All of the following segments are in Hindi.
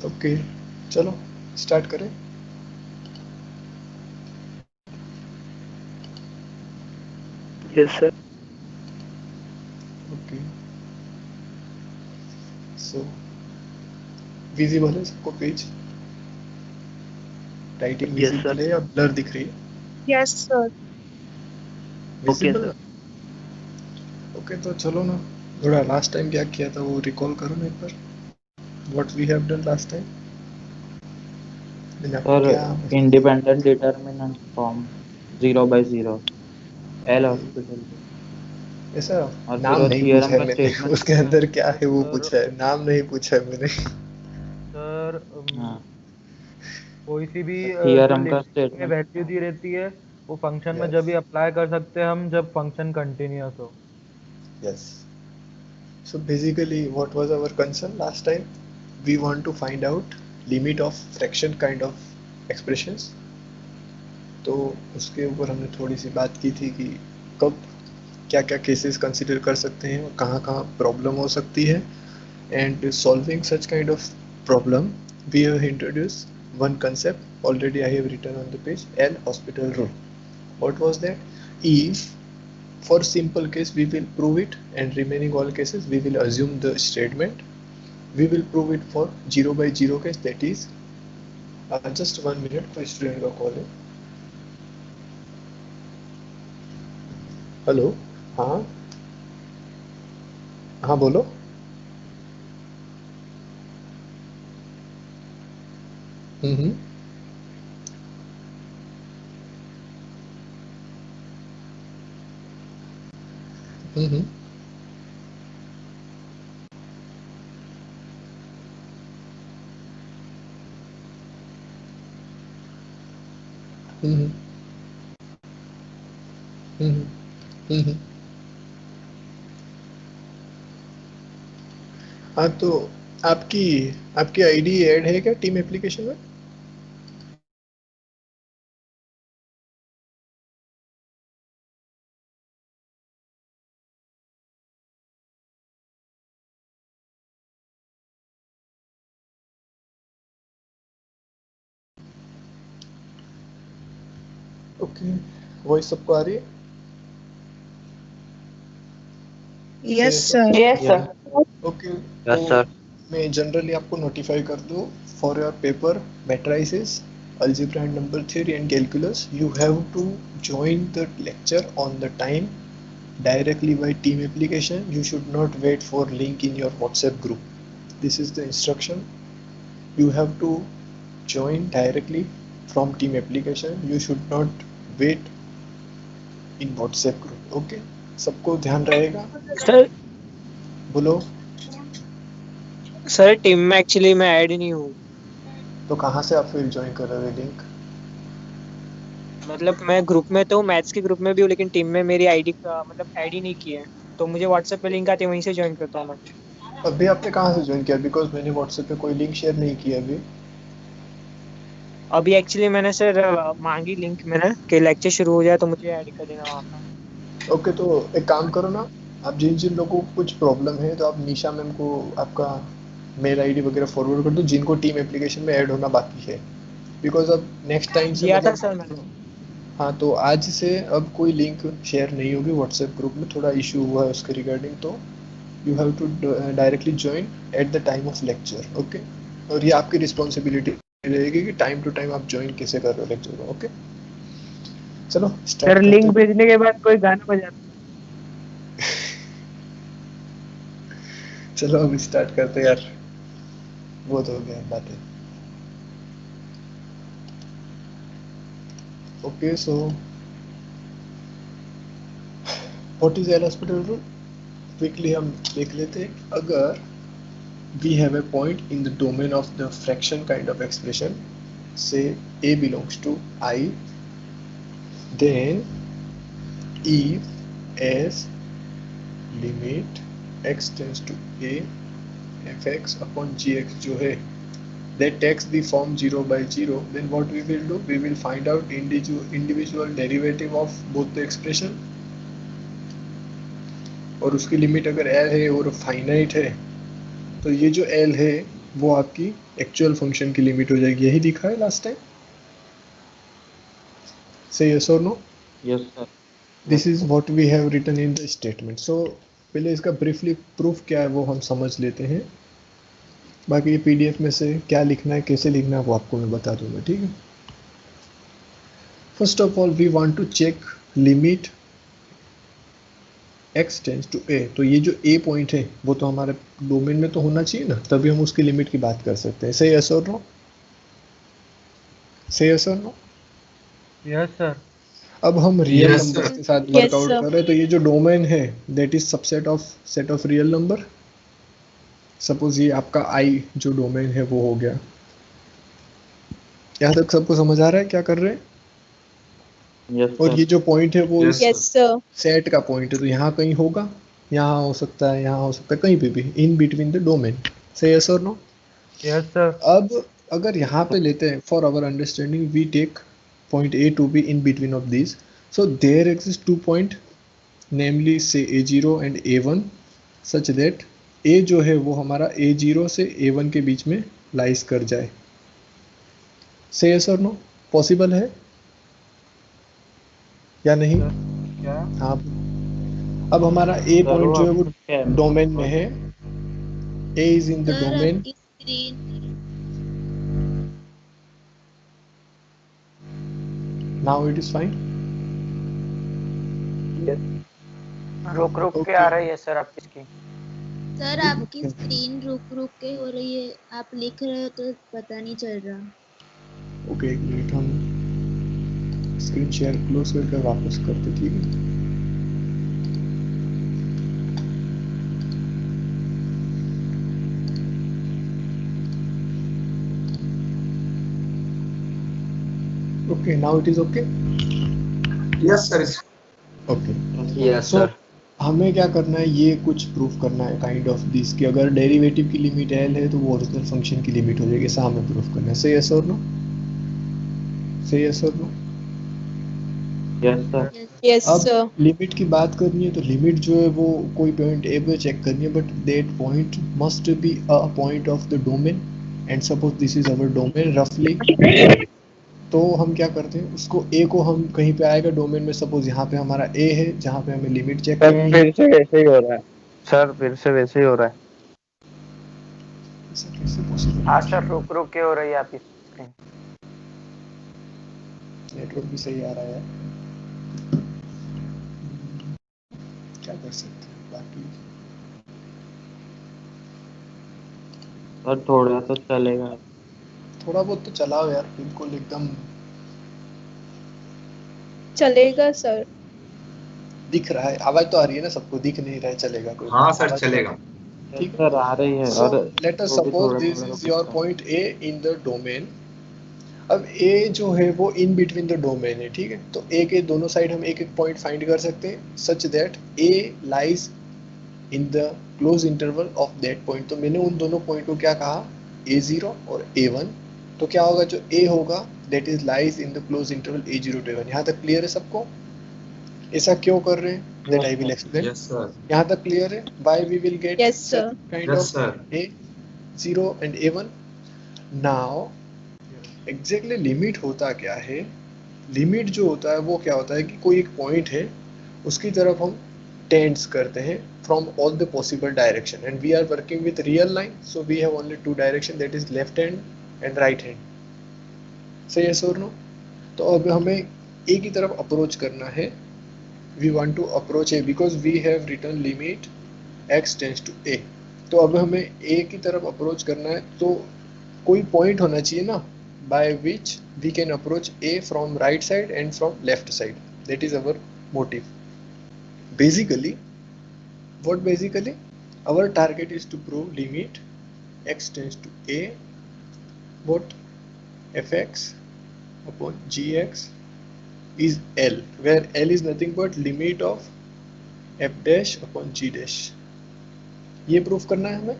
ओके, चलो स्टार्ट करें। Yes sir. ओके, सो विजिबल है सबको page? Writing yes visible sir. है या ब्लर दिख रही है? Yes sir. Okay visible sir. है। ओके, तो चलो ना, थोड़ा लास्ट टाइम क्या किया था वो रिकॉल करो ना एक बार। What we have done last time, मैंने आपको सर क्या independent determinant form 0/0 L okay, hospital पे, ऐसा और फिर नाम वो नहीं पूछा थियरम है का मैंने स्टेटमेंट उसके लिखना है। अंदर क्या है वो सर पूछा है, नाम नहीं पूछा है मैंने। सर हाँ, कोई सी भी जो थियरम का लिमिट में स्टेटमेंट वैल्यू लिखना है। दी रहती है वो फंक्शन में जब यस, भी अप्लाई कर सकते हैं हम, जब फंक्शन कंटिन्यूअस हो। Yes. So basically what was our concern last time? We want to find out limit of fraction kind of expressions. तो उसके ऊपर हमने थोड़ी सी बात की थी कि कब क्या क्या केसेस कंसिडर कर सकते हैं और कहाँ कहाँ प्रॉब्लम हो सकती है। And solving such kind of problem we have introduce one concept already I have written on the page, L hospital rule. What was that? If for simple case we will prove it and remaining all cases we will assume the statement. We will prove it for 0/0 case, that is just 1 minute, कोई स्टूडेंट का कॉल है। हेलो, हाँ हाँ बोलो। हम्म, हम्म, हम्म, हम्म, हम्म। हाँ तो आपकी आपकी आईडी ऐड है क्या टीम एप्लीकेशन में? ओके, वॉइस सबको आ रही है? यस सही है सर। सब? Yes sir. ओके, तो यस सर। मैं जनरली आपको नोटिफाई कर दूँ for your paper matrices, algebra and number theory and calculus, you have to join the lecture on the time directly by team application. You should not wait for link in your WhatsApp group. This is the instruction. You have to join directly from team application. You should not wait in WhatsApp group. Okay, सबको ध्यान रहेगा? सर बोलो। सर टीम में एक्चुअली मैं ऐड ही नहीं हूँ। तो कहाँ से आप फिर ज्वाइन कर रहे हो लिंक? मतलब मैं ग्रुप में तो मैथ्स के ग्रुप में भी हूँ, लेकिन टीम में मेरी आईडी का मतलब ऐड ही नहीं किया है। तो मुझे व्हाट्सएप पे लिंक आती है, वहीं से ज्वाइन करता हूँ मैं। अभी आपने कहाँ से ज्वाइन किया? बिकॉज मैंने व्हाट्सएप पे कोई लिंक शेयर नहीं किया अभी। अभी एक्चुअली मैंने सर मांगी लिंक मैंने कि लेक्चर शुरू हो जाए तो मुझे ऐड कर देना वहाँ पे। ओके, तो एक काम करो ना, आप जिन जिन लोगों को कुछ प्रॉब्लम है तो आप निशा मैम को आपका मेल आईडी वगैरह फॉरवर्ड कर दो जिनको टीम एप्लीकेशन में ऐड होना बाकी है। बिकॉज अब नेक्स्ट टाइम से किया था मतलब, सर मैंने। हाँ तो आज से अब कोई लिंक शेयर नहीं होगी व्हाट्सएप ग्रुप में, थोड़ा इशू हुआ है उसके रिगार्डिंग। तो you have to directly join at the time of lecture. Okay, और ये आपकी रिस्पॉन्सिबिलिटी रहेगी कि टाइम टू टाइम आप ज्वाइन कैसे कर रहे हो लेक्चर को। ओके, चलो स्टार्ट सर करते लिंक हैं। भेजने के बाद कोई गाना बजा। चलो अब स्टार्ट करते हैं यार, बहुत हो गया बातें। Okay, so what is L hospital rule? Quickly हम देख लेते हैं। अगर we have a point in the domain of the fraction kind of expression, say a belongs to I, then if as limit x tends to a fx upon gx जो है that takes the form 0/0, then what we will do, we will find out individual derivative of both the expression, और उसकी लिमिट अगर l है और फाइनाइट है तो ये जो l है वो आपकी एक्चुअल फंक्शन की लिमिट हो जाएगी, यही दिखा है लास्ट टाइम। से यस और no? Yes sir. This is what we have written in the statement. So पहले इसका ब्रीफली प्रूफ क्या है वो हम समझ लेते हैं, बाकी ये पीडीएफ में से क्या लिखना है कैसे लिखना है वो आपको मैं बता दूंगा, ठीक है। First of all we want to check limit x tends to a। तो ये जो a पॉइंट है वो तो हमारे डोमेन में तो होना चाहिए ना, तभी हम उसकी लिमिट की बात कर सकते हैं। से यस और नो? से यस और नो? Yes sir. अब हम रियल Yes, नंबर्स sir. के साथ Yes, वर्कआउट sir. कर रहे हैं, तो ये जो डोमेन है that is subset of set of real number. Suppose ये आपका i जो डोमेन है वो हो गया। यहाँ तक सबको समझ आ रहा है क्या कर रहे हैं? यस और सर। ये जो पॉइंट है वो Yes, Yes, sir. सेट का पॉइंट है, तो यहाँ कहीं होगा, यहाँ हो सकता है, यहाँ हो सकता है, कहीं पे भी in between the domain. Say yes और नो? Yes sir. अब अगर यहाँ पे लेते हैं for our understanding we take point a to b in between of this, so there exist 2 point namely say a0 and a1 such that a जो है वो हमारा a0 से a1 के बीच में लाइज कर जाए। से यस और नो? पॉसिबल है या नहीं? क्या? हाँ। अब हमारा a सर पॉइंट जो है वो क्या है? डोमेन में है, a is in the sir domain. आपकी screen now it is fine. रुक रुक के Okay. आ रही है सर आपकी स्क्रीन। सर आपकी स्क्रीन रुक रुक के हो रही है, आप लिख रहे हो तो पता नहीं चल रहा। ओके, एक मिनट, हम स्क्रीन शेयर क्लोज करके वापस करते, ठीक है। Okay, now it is okay. Yes, sir. Okay, Yes, so sir. हमें क्या करना है, ये कुछ प्रूफ करना है काइंड ऑफ दिस कि अगर डेरिवेटिव की लिमिट एल है तो वो ओरिजिनल फंक्शन की लिमिट हो जाएगी, ऐसा हमें प्रूफ करना है। से यस और नो? से यस और नो? Yes sir. Yes, अब sir. लिमिट की बात करनी है तो लिमिट जो है वो कोई पॉइंट ए पे चेक करनी है, but that point must be a point of the domain and suppose this is our domain रफली। तो हम क्या करते हैं, उसको ए को हम कहीं पे आएगा डोमेन में, सपोज यहाँ पे हमारा ए है जहाँ पे हमें लिमिट चेक सर करनी है। फिर से वैसे ही हो रहा है। सर फिर से वैसे ही हो रहा है। ऐसा कैसे पॉसिबल? हाँ सर, रुक रुक के हो रही है आपकी स्क्रीन। नेटवर्क भी सही आ रहा है, क्या कर सकते हैं बाकी। सर थोड़ा तो चलेगा। थोड़ा बहुत तो चलाओ यार, बिल्कुल एकदम चलेगा सर. दिख रहा है, आवाज तो आ रही है ना सबको, दिख नहीं रहा है चलेगा कोई? हाँ सर, आवाज- चलेगा। ठीक है। सर आ रही है। So और let us वो भी suppose थोड़ा this थोड़ा is your रुकता है। point A in the domain। अब A जो है वो in between the domain है, ठीक है। तो A के दोनों साइड हम एक एक पॉइंट फाइंड कर सकते हैं such that A lies in the close interval of that point। तो मैंने उन दोनों पॉइंट को क्या कहा, A0 और A1। तो क्या होगा, जो A होगा that is lies in the close interval A0 to A1। यहाँ तक क्लियर है सबको? ऐसा क्यों कर रहे हैं that I will explain। Yes, sir. यहाँ तक क्लियर है? Why we will get Yes, sir. such kind Yes, of sir. A0 and A1। Now exactly limit होता क्या है? लिमिट जो होता है वो क्या होता है कि कोई एक पॉइंट है उसकी तरफ हम टेंड्स करते हैं from all the possible direction and we are working with real line, so we have only 2 direction that is left hand and right hand. सही यस और नो? तो अब हमें ए की तरफ अप्रोच करना है। We want to approach A because we have written limit x tends to a। तो अब हमें a की तरफ अप्रोच करना है, तो कोई पॉइंट होना चाहिए ना by which we can approach a from right side and from left side। that is our motive basically। our target is to prove limit x tends to a what fx upon gx is L, where L is nothing but limit of f dash upon g dash। ये प्रूफ करना है हमें।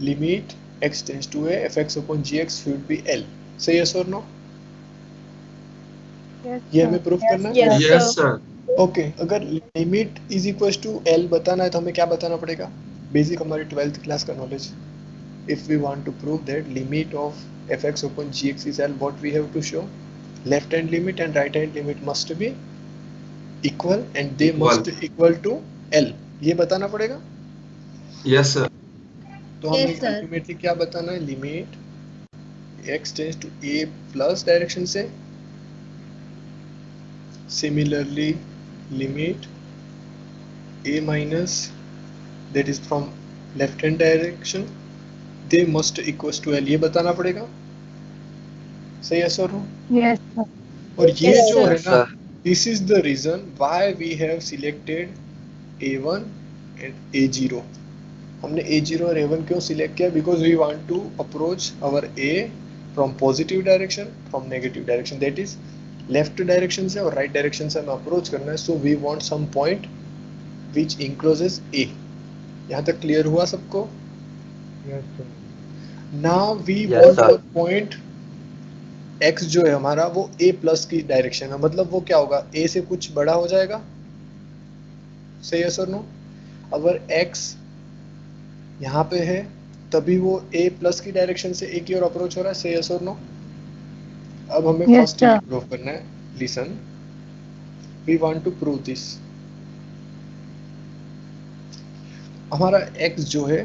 limit x tends to a fx upon gx should be L। say yes or no? ये हमें प्रूफ करना है। Yes, Yes, sir. sir. Okay, अगर limit is equal to L बताना है तो हमें क्या बताना पड़ेगा? बेसिक हमारी 12th क्लास का knowledge if we want to prove that limit of fx upon gx is L, what we have to show? Left hand limit and right hand limit must be equal and they Equal. must equal to L. ये बताना पड़ेगा. Yes, sir. तो हमें Yes, sir. अल्टीमेटली क्या बताना है? Limit x tends to a plus direction से, similarly limit a minus that is from left hand direction they must equals to L. ये बताना पड़ेगा. सही है सर? Yes, sir. और ये Yes, जो sir. है ना, this is the reason why we have selected A1 and A0. हमने A0 और A1 क्यों सिलेक्ट किया? Because we want to approach our A from positive direction, from negative direction, that is left direction से और राइट डायरेक्शन से हमें अप्रोच करना है. So we want some point which encloses A. यहाँ तक क्लियर हुआ सबको? Yes, sir. Now we Yes, want sir. Our point x जो है हमारा वो a प्लस की डायरेक्शन है, मतलब वो क्या होगा? a से कुछ बड़ा हो जाएगा. सही है सर? नो? अगर x यहाँ पे है तभी वो a प्लस की डायरेक्शन से a की ओर अप्रोच हो रहा है. सही है सर? नो? अब हमें Yes, फर्स्ट sir. प्रूव करना है. Listen, we want to prove this. हमारा x जो है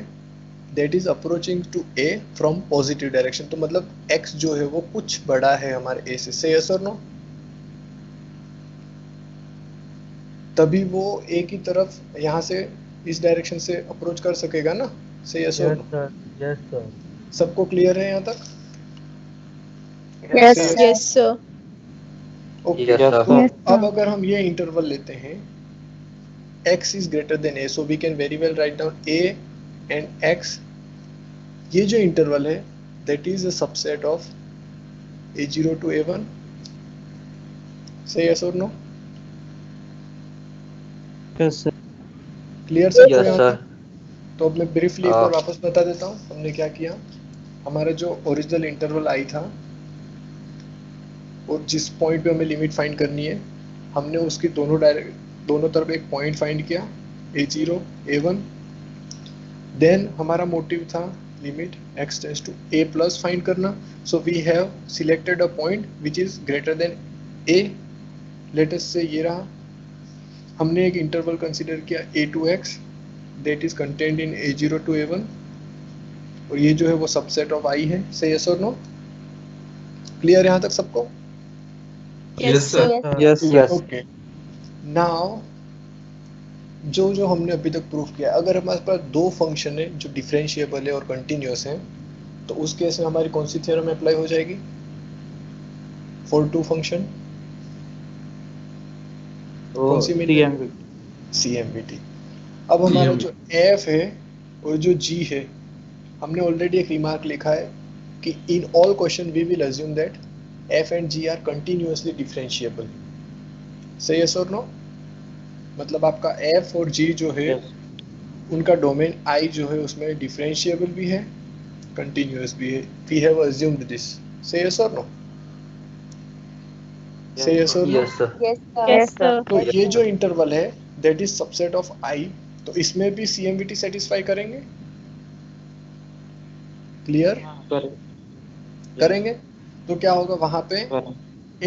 that is approaching to a from positive direction, तो मतलब x जो है वो कुछ बड़ा है हमारे a से. सही है सर? नो? तभी वो a की तरफ यहाँ से इस डायरेक्शन से अप्रोच कर सकेगा ना. सही है sir? Yes, sir. Yes, sir. सबको क्लियर है यहाँ तक? Yes, Yes. yes, sir. Okay. Yes, sir. तो Yes, sir. अब अगर हम ये इंटरवल लेते हैं x is greater than a, so we can very well write down a and x. ये जो इंटरवल है that is a subset of a0 to a1. Say yes or no? Yes, sir. Clear सबको Yes, यहाँ sir. तक? तो अब मैं ब्रीफली एक बार हाँ. वापस बता देता हूँ हमने क्या किया. हमारा जो ओरिजिनल इंटरवल आई था और जिस पॉइंट पे हमें लिमिट फाइंड करनी है, हमने उसकी दोनों तरफ एक पॉइंट फाइंड किया a0 a1. देन हमारा मोटिव था limit x tends to a plus find करना. So we have selected a point which is greater than a. Let us say ये रहा. हमने एक इंटरवल कंसीडर किया a to x that is contained in a0 to a1 और ये जो है वो सबसेट ऑफ i है. सही है सर? नो? क्लियर यहाँ तक सबको? Yes, sir. Yes, yes. Okay. Now जो हमने अभी तक प्रूव किया, अगर हमारे पास दो फंक्शन है जो डिफरेंशिएबल है और कंटिन्यूअस है, तो उस केस में हमारी कौन सी थ्योरम अप्लाई हो जाएगी फॉर टू फंक्शन? कौन सी मिलेगी? CMVT. अब हमारा जो f है और जो g है, हमने ऑलरेडी एक रिमार्क लिखा है कि in all question we will assume that f and g are continuously differentiable. सही है सर? नो? मतलब आपका f और g जो है Yes. उनका डोमेन I जो है उसमें डिफरेंशिएबल भी है, कंटिन्यूअस भी है. We have assumed this. सही है सर? नो? सही है sir? No? Yes, sir. Yes, sir. तो ये जो इंटरवल है that is subset of I, तो इसमें भी CMVT सेटिस्फाई करेंगे. क्लियर? करेंगे. तो क्या होगा वहां पे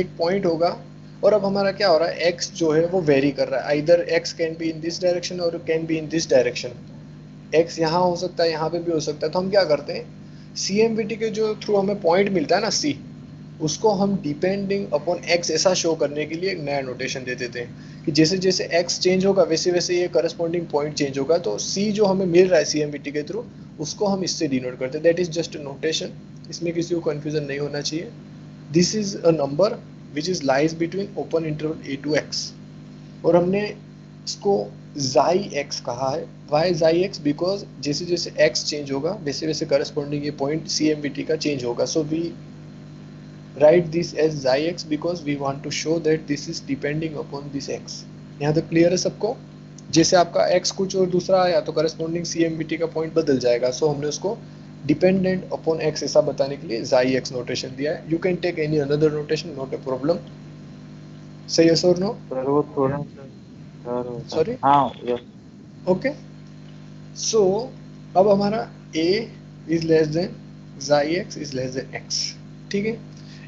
एक पॉइंट होगा और अब हमारा क्या हो रहा है, x जो है वो वेरी कर रहा है. Either x can be in this direction और can be in this direction. x यहाँ हो सकता है, यहाँ पे भी हो सकता है. तो हम क्या करते हैं, CMVT के जो थ्रू हमें पॉइंट मिलता है ना C, उसको हम डिपेंडिंग अपॉन x ऐसा शो करने के लिए एक नया नोटेशन दे देते हैं कि जैसे जैसे x चेंज होगा वैसे वैसे ये करस्पॉन्डिंग पॉइंट चेंज होगा. तो C जो हमें मिल रहा है CMVT के थ्रू उसको हम इससे डिनोट करते हैं. That is just a notation. इसमें किसी को कंफ्यूजन नहीं होना चाहिए. This is a number which is lies between open interval a to x और हमने इसको xi x कहा है. Y xi x? बिकॉज जैसे जैसे x चेंज होगा वैसे वैसे करस्पॉन्डिंग ये पॉइंट CMVT का चेंज होगा. So we write this as xi x because we want to show that this is depending upon this x. यहाँ तक क्लियर है सबको? जैसे आपका x कुछ और दूसरा आया तो करस्पॉन्डिंग CMVT का पॉइंट बदल जाएगा. सो हमने उसको डिपेंडेंट अपॉन x ऐसा बताने के लिए xi x नोटेशन दिया है. You can take any another notation, not a problem. सही है सर? नो? Sir, वो थोड़ा Sorry? हाँ, yes. ओके. सो अब हमारा a is less than xi x is less than x। ठीक है,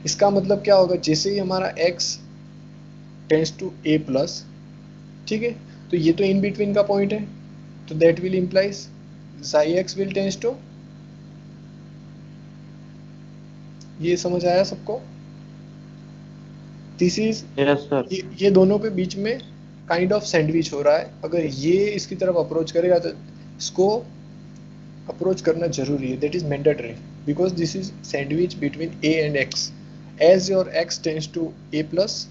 इसका मतलब क्या होगा, जैसे ही हमारा x tends to a plus, ठीक है, तो ये तो इन बिटवीन का पॉइंट है, तो that will implies xi x will tends to, ये समझ आया सबको? This is, yes sir. ये दोनों के बीच में काइंड ऑफ सैंडविच हो रहा है। अगर ये इसकी तरफ अप्रोच करेगा तो इसको अप्रोच करना जरूरी है, that is mandatory, because this is sandwich between a and x। As your x tends to a plus,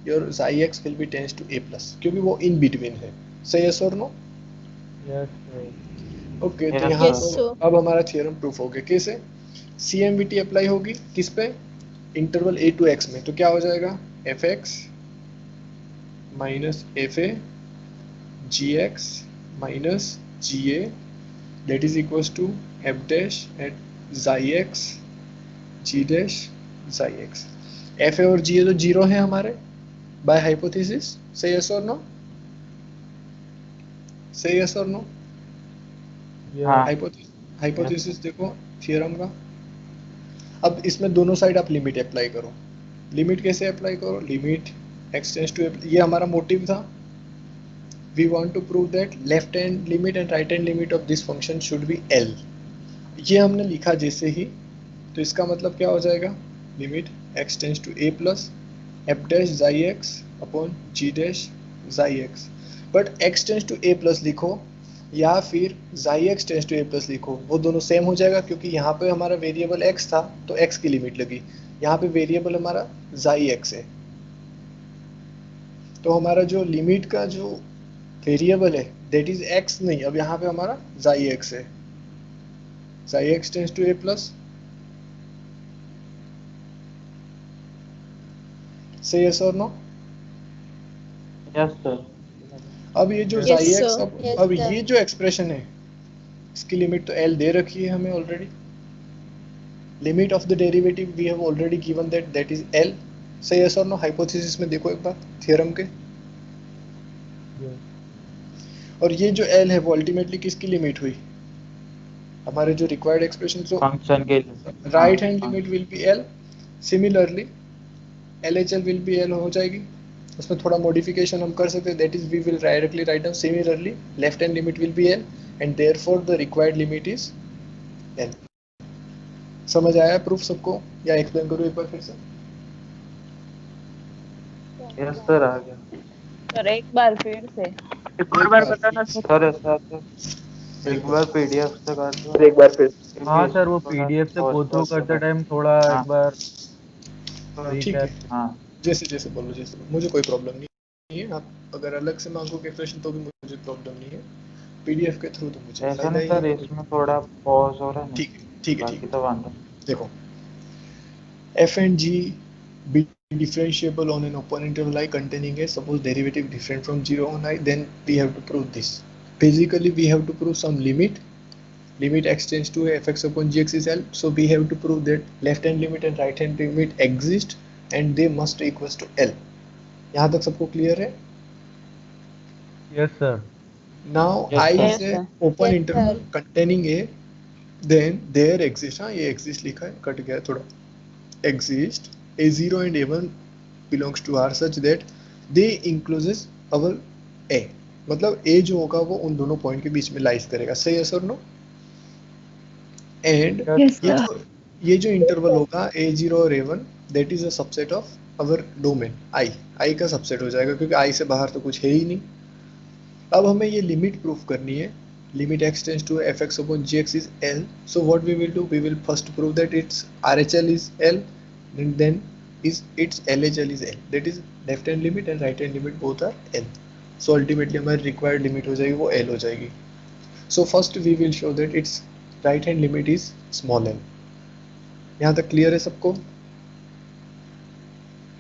your xi x will be tends to a plus, क्योंकि वो इन बिटवीन है। सही, यस और नो? Yes, sir. ओके, तो Yes, यहाँ Yes, तो sir. अब हमारा थ्योरम प्रूफ हो गया। कैसे? CMVT अप्लाई होगी किस पे? इंटरवल a टू x में, तो क्या हो जाएगा, fx minus fa gx minus ga, that is equals to f dash at xi x g dash xi x। fa और ga तो जीरो है हमारे बाय हाइपोथेसिस। से यस और नो? से यस और नो? Yes. हाँ। हाइपोथेसिस देखो थ्योरम का। अब इसमें दोनों साइड आप लिमिट अप्लाई करो। लिमिट कैसे अप्लाई करो? लिमिट x टेंस टू, ये हमारा मोटिव था। We want to prove that left hand limit and right hand limit of this function should be L। ये हमने लिखा जैसे ही, तो इसका मतलब क्या हो जाएगा, limit x tends to a plus f dash xi x upon g dash xi x। But x tends to a plus लिखो या फिर xi x tends to a plus लिखो, वो दोनों सेम हो जाएगा, क्योंकि यहाँ पे हमारा वेरिएबल x था तो x की लिमिट लगी, यहाँ पे वेरिएबल हमारा xi x है, तो हमारा जो लिमिट का जो वेरिएबल है दैट इज x नहीं, अब यहाँ पे हमारा xi x है। xi x tends to a plus, से यस और नो? Yes sir. अब ये जो Yes, xi x, sir. Yes, अब sir. ये जो एक्सप्रेशन है इसकी लिमिट तो l दे रखी है हमें already. Limit of the derivative we have already given that is l। Say yes और नो? हाइपोथेसिस में देखो एक बार थ्योरम के, Yes. और ये जो l है वो अल्टीमेटली किसकी लिमिट हुई, हमारे जो रिक्वायर्ड एक्सप्रेशन, जो फंक्शन के लिए। Right hand limit will be l। Similarly LHL will be l हो जाएगी, उसमें थोड़ा मॉडिफिकेशन हम कर सकते हैं, that is we will directly write down similarly left hand limit will be l and therefore the required limit is l। समझ आया प्रूफ सबको, या एक्सप्लेन करूँ एक बार फिर से? यस सर, आ गया। सर एक बार फिर से। एक और बार बताना सर। सर ऐसा सर एक बार PDF से कर दो। एक बार फिर। हाँ सर, वो PDF से गो थ्रू करते टाइम थोड़ा हाँ। एक बार ठीक है, हाँ जैसे जैसे बोलो, जैसे बोलो, मुझे कोई प्रॉब्लम नहीं है। आप अगर अलग से मांगोगे क्वेश्चन तो भी मुझे प्रॉब्लम नहीं है, PDF के थ्रू तो मुझे ऐसा फायदा नहीं ही सर, है। इसमें थोड़ा पॉज हो रहा है ना। ठीक है, ठीक है, ठीक बाकी है। तो वांधा। देखो, f and g be differentiable on an open interval I containing a suppose derivative different from 0 on I, then we have to prove this. Basically we have to prove some limit x tends to fx upon gx is L, so we have to prove that left hand limit and right hand limit exist and they must equals to L। यहाँ तक सबको क्लियर है? Yes sir. Now Yes, I sir. is a Yes, open Yes, interval sir. containing a, then there exists, हाँ ये exist लिखा है, कट गया थोड़ा, exist a0 and a1 belongs to R such that they encloses our a, मतलब a जो होगा वो उन दोनों पॉइंट के बीच में लाइज करेगा। सही है सर? नो? एंड Yes, ये जो इंटरवल होगा a0 और a1 that is a subset of our domain i का सबसेट हो जाएगा, क्योंकि i से बाहर तो कुछ है ही नहीं। अब हमें ये लिमिट प्रूफ करनी है, limit x tends to fx upon gx is L, so what we will do, we will first prove that its RHL is L, and then is its LHL is L, that is left hand limit and right hand limit both are L, so ultimately हमारी required limit हो जाएगी वो L हो जाएगी। So first we will show that its right hand limit is small l। यहाँ तक क्लियर है सबको?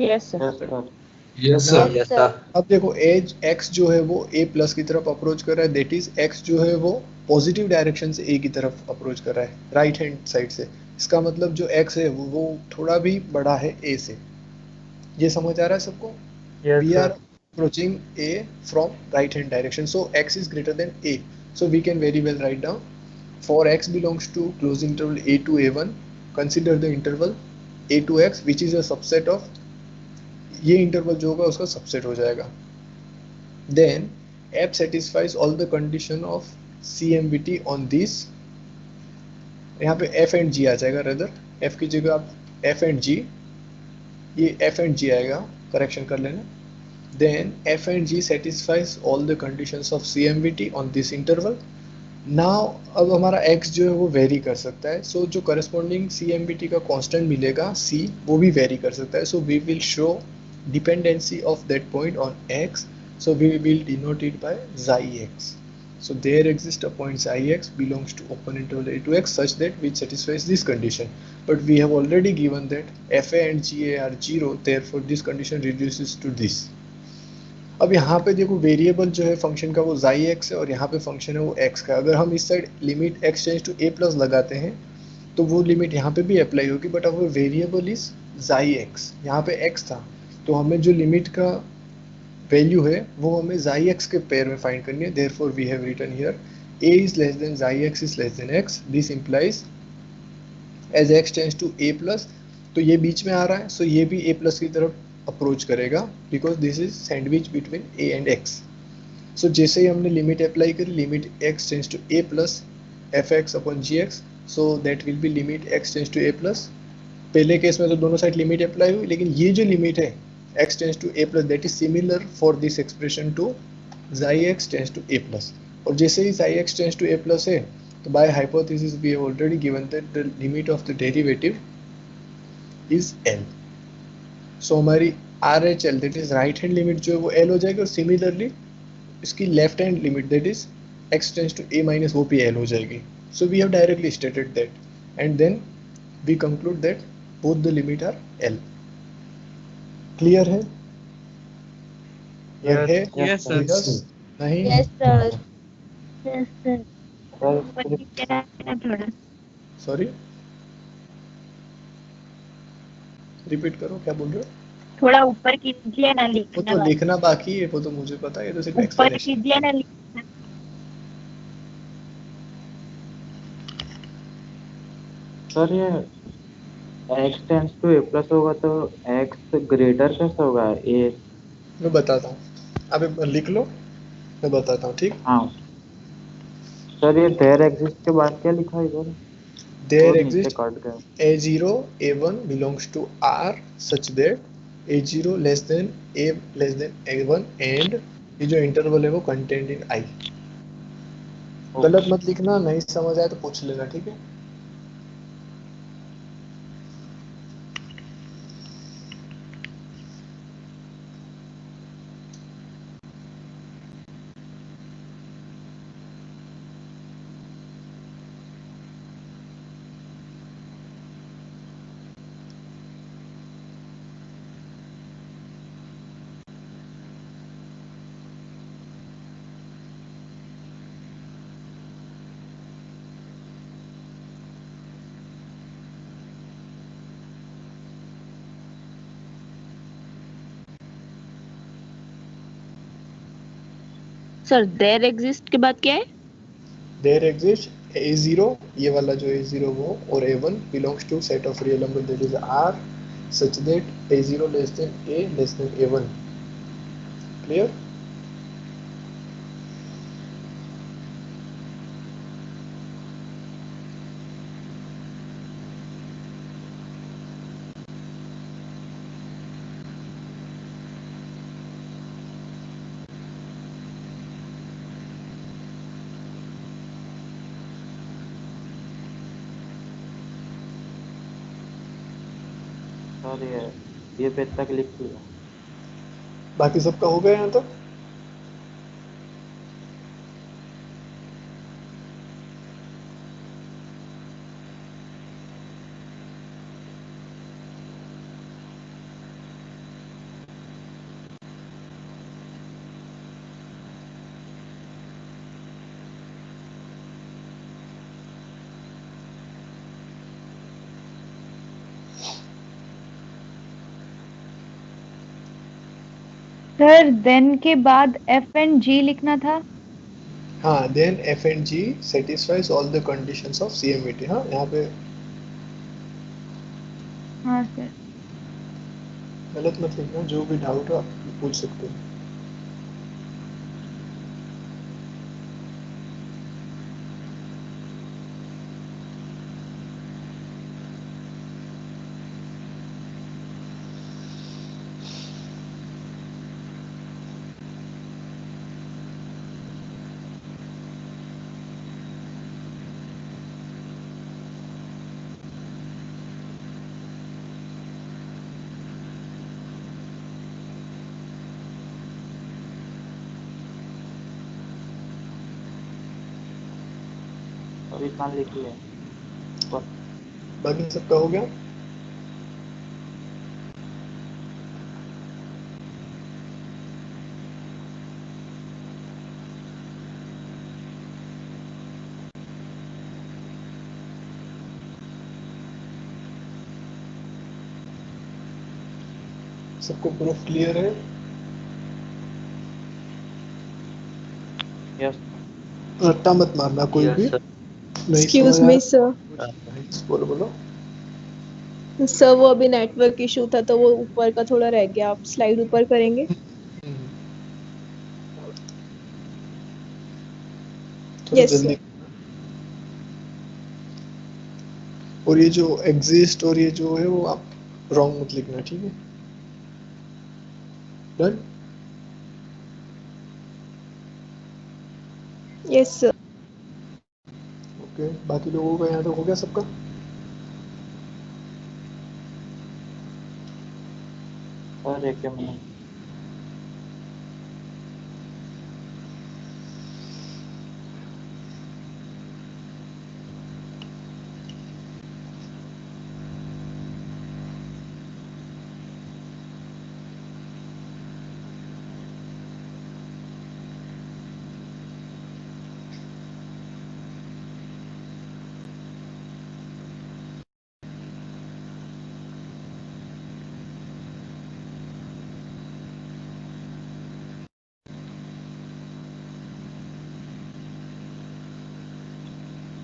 yes sir. Yes sir. Yes, sir. Yes, sir. अब देखो एज x जो है वो a प्लस की तरफ अप्रोच कर रहा है, दैट इज x जो है वो पॉजिटिव डायरेक्शन से a की तरफ अप्रोच कर रहा है, राइट हैंड साइड से। इसका मतलब जो x है वो थोड़ा भी बड़ा है a से। ये समझ आ रहा है सबको? Yes, we sir. are approaching a from right hand direction, so x is greater than a, so we can very well write down for x belongs to closed interval a to a1, consider the interval a to x which is a subset of, ये इंटरवल जो होगा उसका सबसेट हो जाएगा. Then f satisfies all the condition of CMVT on this. यहाँ पे f and g आ जाएगा, rather f की जगह आप f and g, ये f and g आएगा, करेक्शन कर लेना. Then f and g satisfies all the conditions of CMVT on this interval. Now अब हमारा x जो है वो वेरी कर सकता है, so जो corresponding CMVT का कांस्टेंट मिलेगा c वो भी वेरी कर सकता है. So we will show dependency of that point on x, so we will denote it by xi x. So there exists a point xi x belongs to open interval a to x such that which satisfies this condition, but we have already given that fa and ga are 0, therefore this condition reduces to this. अब यहाँ पे देखो वेरिएबल जो है फंक्शन का वो xi x है और यहाँ पे फंक्शन है वो x का. अगर हम इस side limit x tends to a plus लगाते हैं तो वो लिमिट यहाँ पे भी अप्लाई होगी, बट अब वेरिएबल इज xi x, यहाँ पे x था तो हमें जो लिमिट का वैल्यू है वो हमें xi x के पेयर में फाइंड करनी है. Therefore we have written here a is less than xi x is less than x. This implies as x tends to a plus, तो ये बीच में आ रहा है, सो ये भी a प्लस की तरफ अप्रोच करेगा because this is sandwich between a and x. So जैसे ही हमने लिमिट अप्लाई करी, limit x tends to a plus fx upon gx, so that will be limit x tends to a plus. पहले केस में तो दोनों साइड लिमिट अप्लाई हुई, लेकिन ये जो लिमिट है x tends to a plus that is similar for this expression to xi x tends to a plus. और जैसे ही xi x tends to a plus है तो by hypothesis we have already given that the limit of the derivative is l. So हमारी RHL that is right hand limit जो है वो L हो जाएगी, और सिमिलरली इसकी left hand limit that is x tends to a minus वो भी L हो जाएगी. So we have directly stated that and then we conclude that both the limit are L. Clear है? Yes. है? Yes, sir. Yes? नहीं? Yes sir. Yes sir sir थोड़ा सॉरी, रिपीट करो, क्या बोल रहे हो? थोड़ा ऊपर कीजिए ना, वो लिखना तो बाकी। लिखना बाकी है, वो तो मुझे पता है, ये तो सिर्फ ऊपर एक्सप्लेनेशन. कीजिए ना, लिखना। सर ये x tends to a plus होगा तो x ग्रेटर कैसे होगा a? मैं बताता हूँ, अब लिख लो, मैं बताता हूँ, ठीक? हाँ सर, ये देयर एग्जिस्ट के बाद क्या लिखा है इधर? देयर और नीचे एग्जिस्ट कट गया. a0 a1 belongs to R such that a0 less than a1 and ये जो इंटरवल है वो कंटेंट इन I. गलत मत लिखना, नहीं समझ आए तो पूछ लेना, ठीक है? सर देयर एग्जिस्ट के बाद क्या है? देयर एग्जिस्ट a0, ये वाला जो a0 वो, और a1 belongs to set of real number that is R such that a0 less than a less than a1. Clear? Sir ये पेज तक लिख दिया. बाकी सबका हो गया यहाँ तक? सर देन के बाद एफ एंड जी लिखना था. हाँ, then f and g satisfies all the conditions of CMET। हाँ, यहाँ पे हाँ सर। गलत मत लिखना, जो भी डाउट हो आप पूछ सकते हो। अभी कहाँ लिखी है? बाकी सबका हो गया? सबको प्रूफ क्लियर है? यस रट्टा मत मारना कोई भी। नहीं एक्सक्यूज समझ मी आया? सर। बोलो बोलो। सर वो अभी नेटवर्क इशू था तो वो ऊपर का थोड़ा रह गया, आप स्लाइड ऊपर करेंगे? थोड़ा यस जल्दी। सर। और ये जो एग्जिस्ट और ये जो है वो आप रॉन्ग मत लिखना, ठीक है? डन? Yes sir. ओके, बाकी लोगों का यहाँ तक हो गया सबका? सर एक मिनट।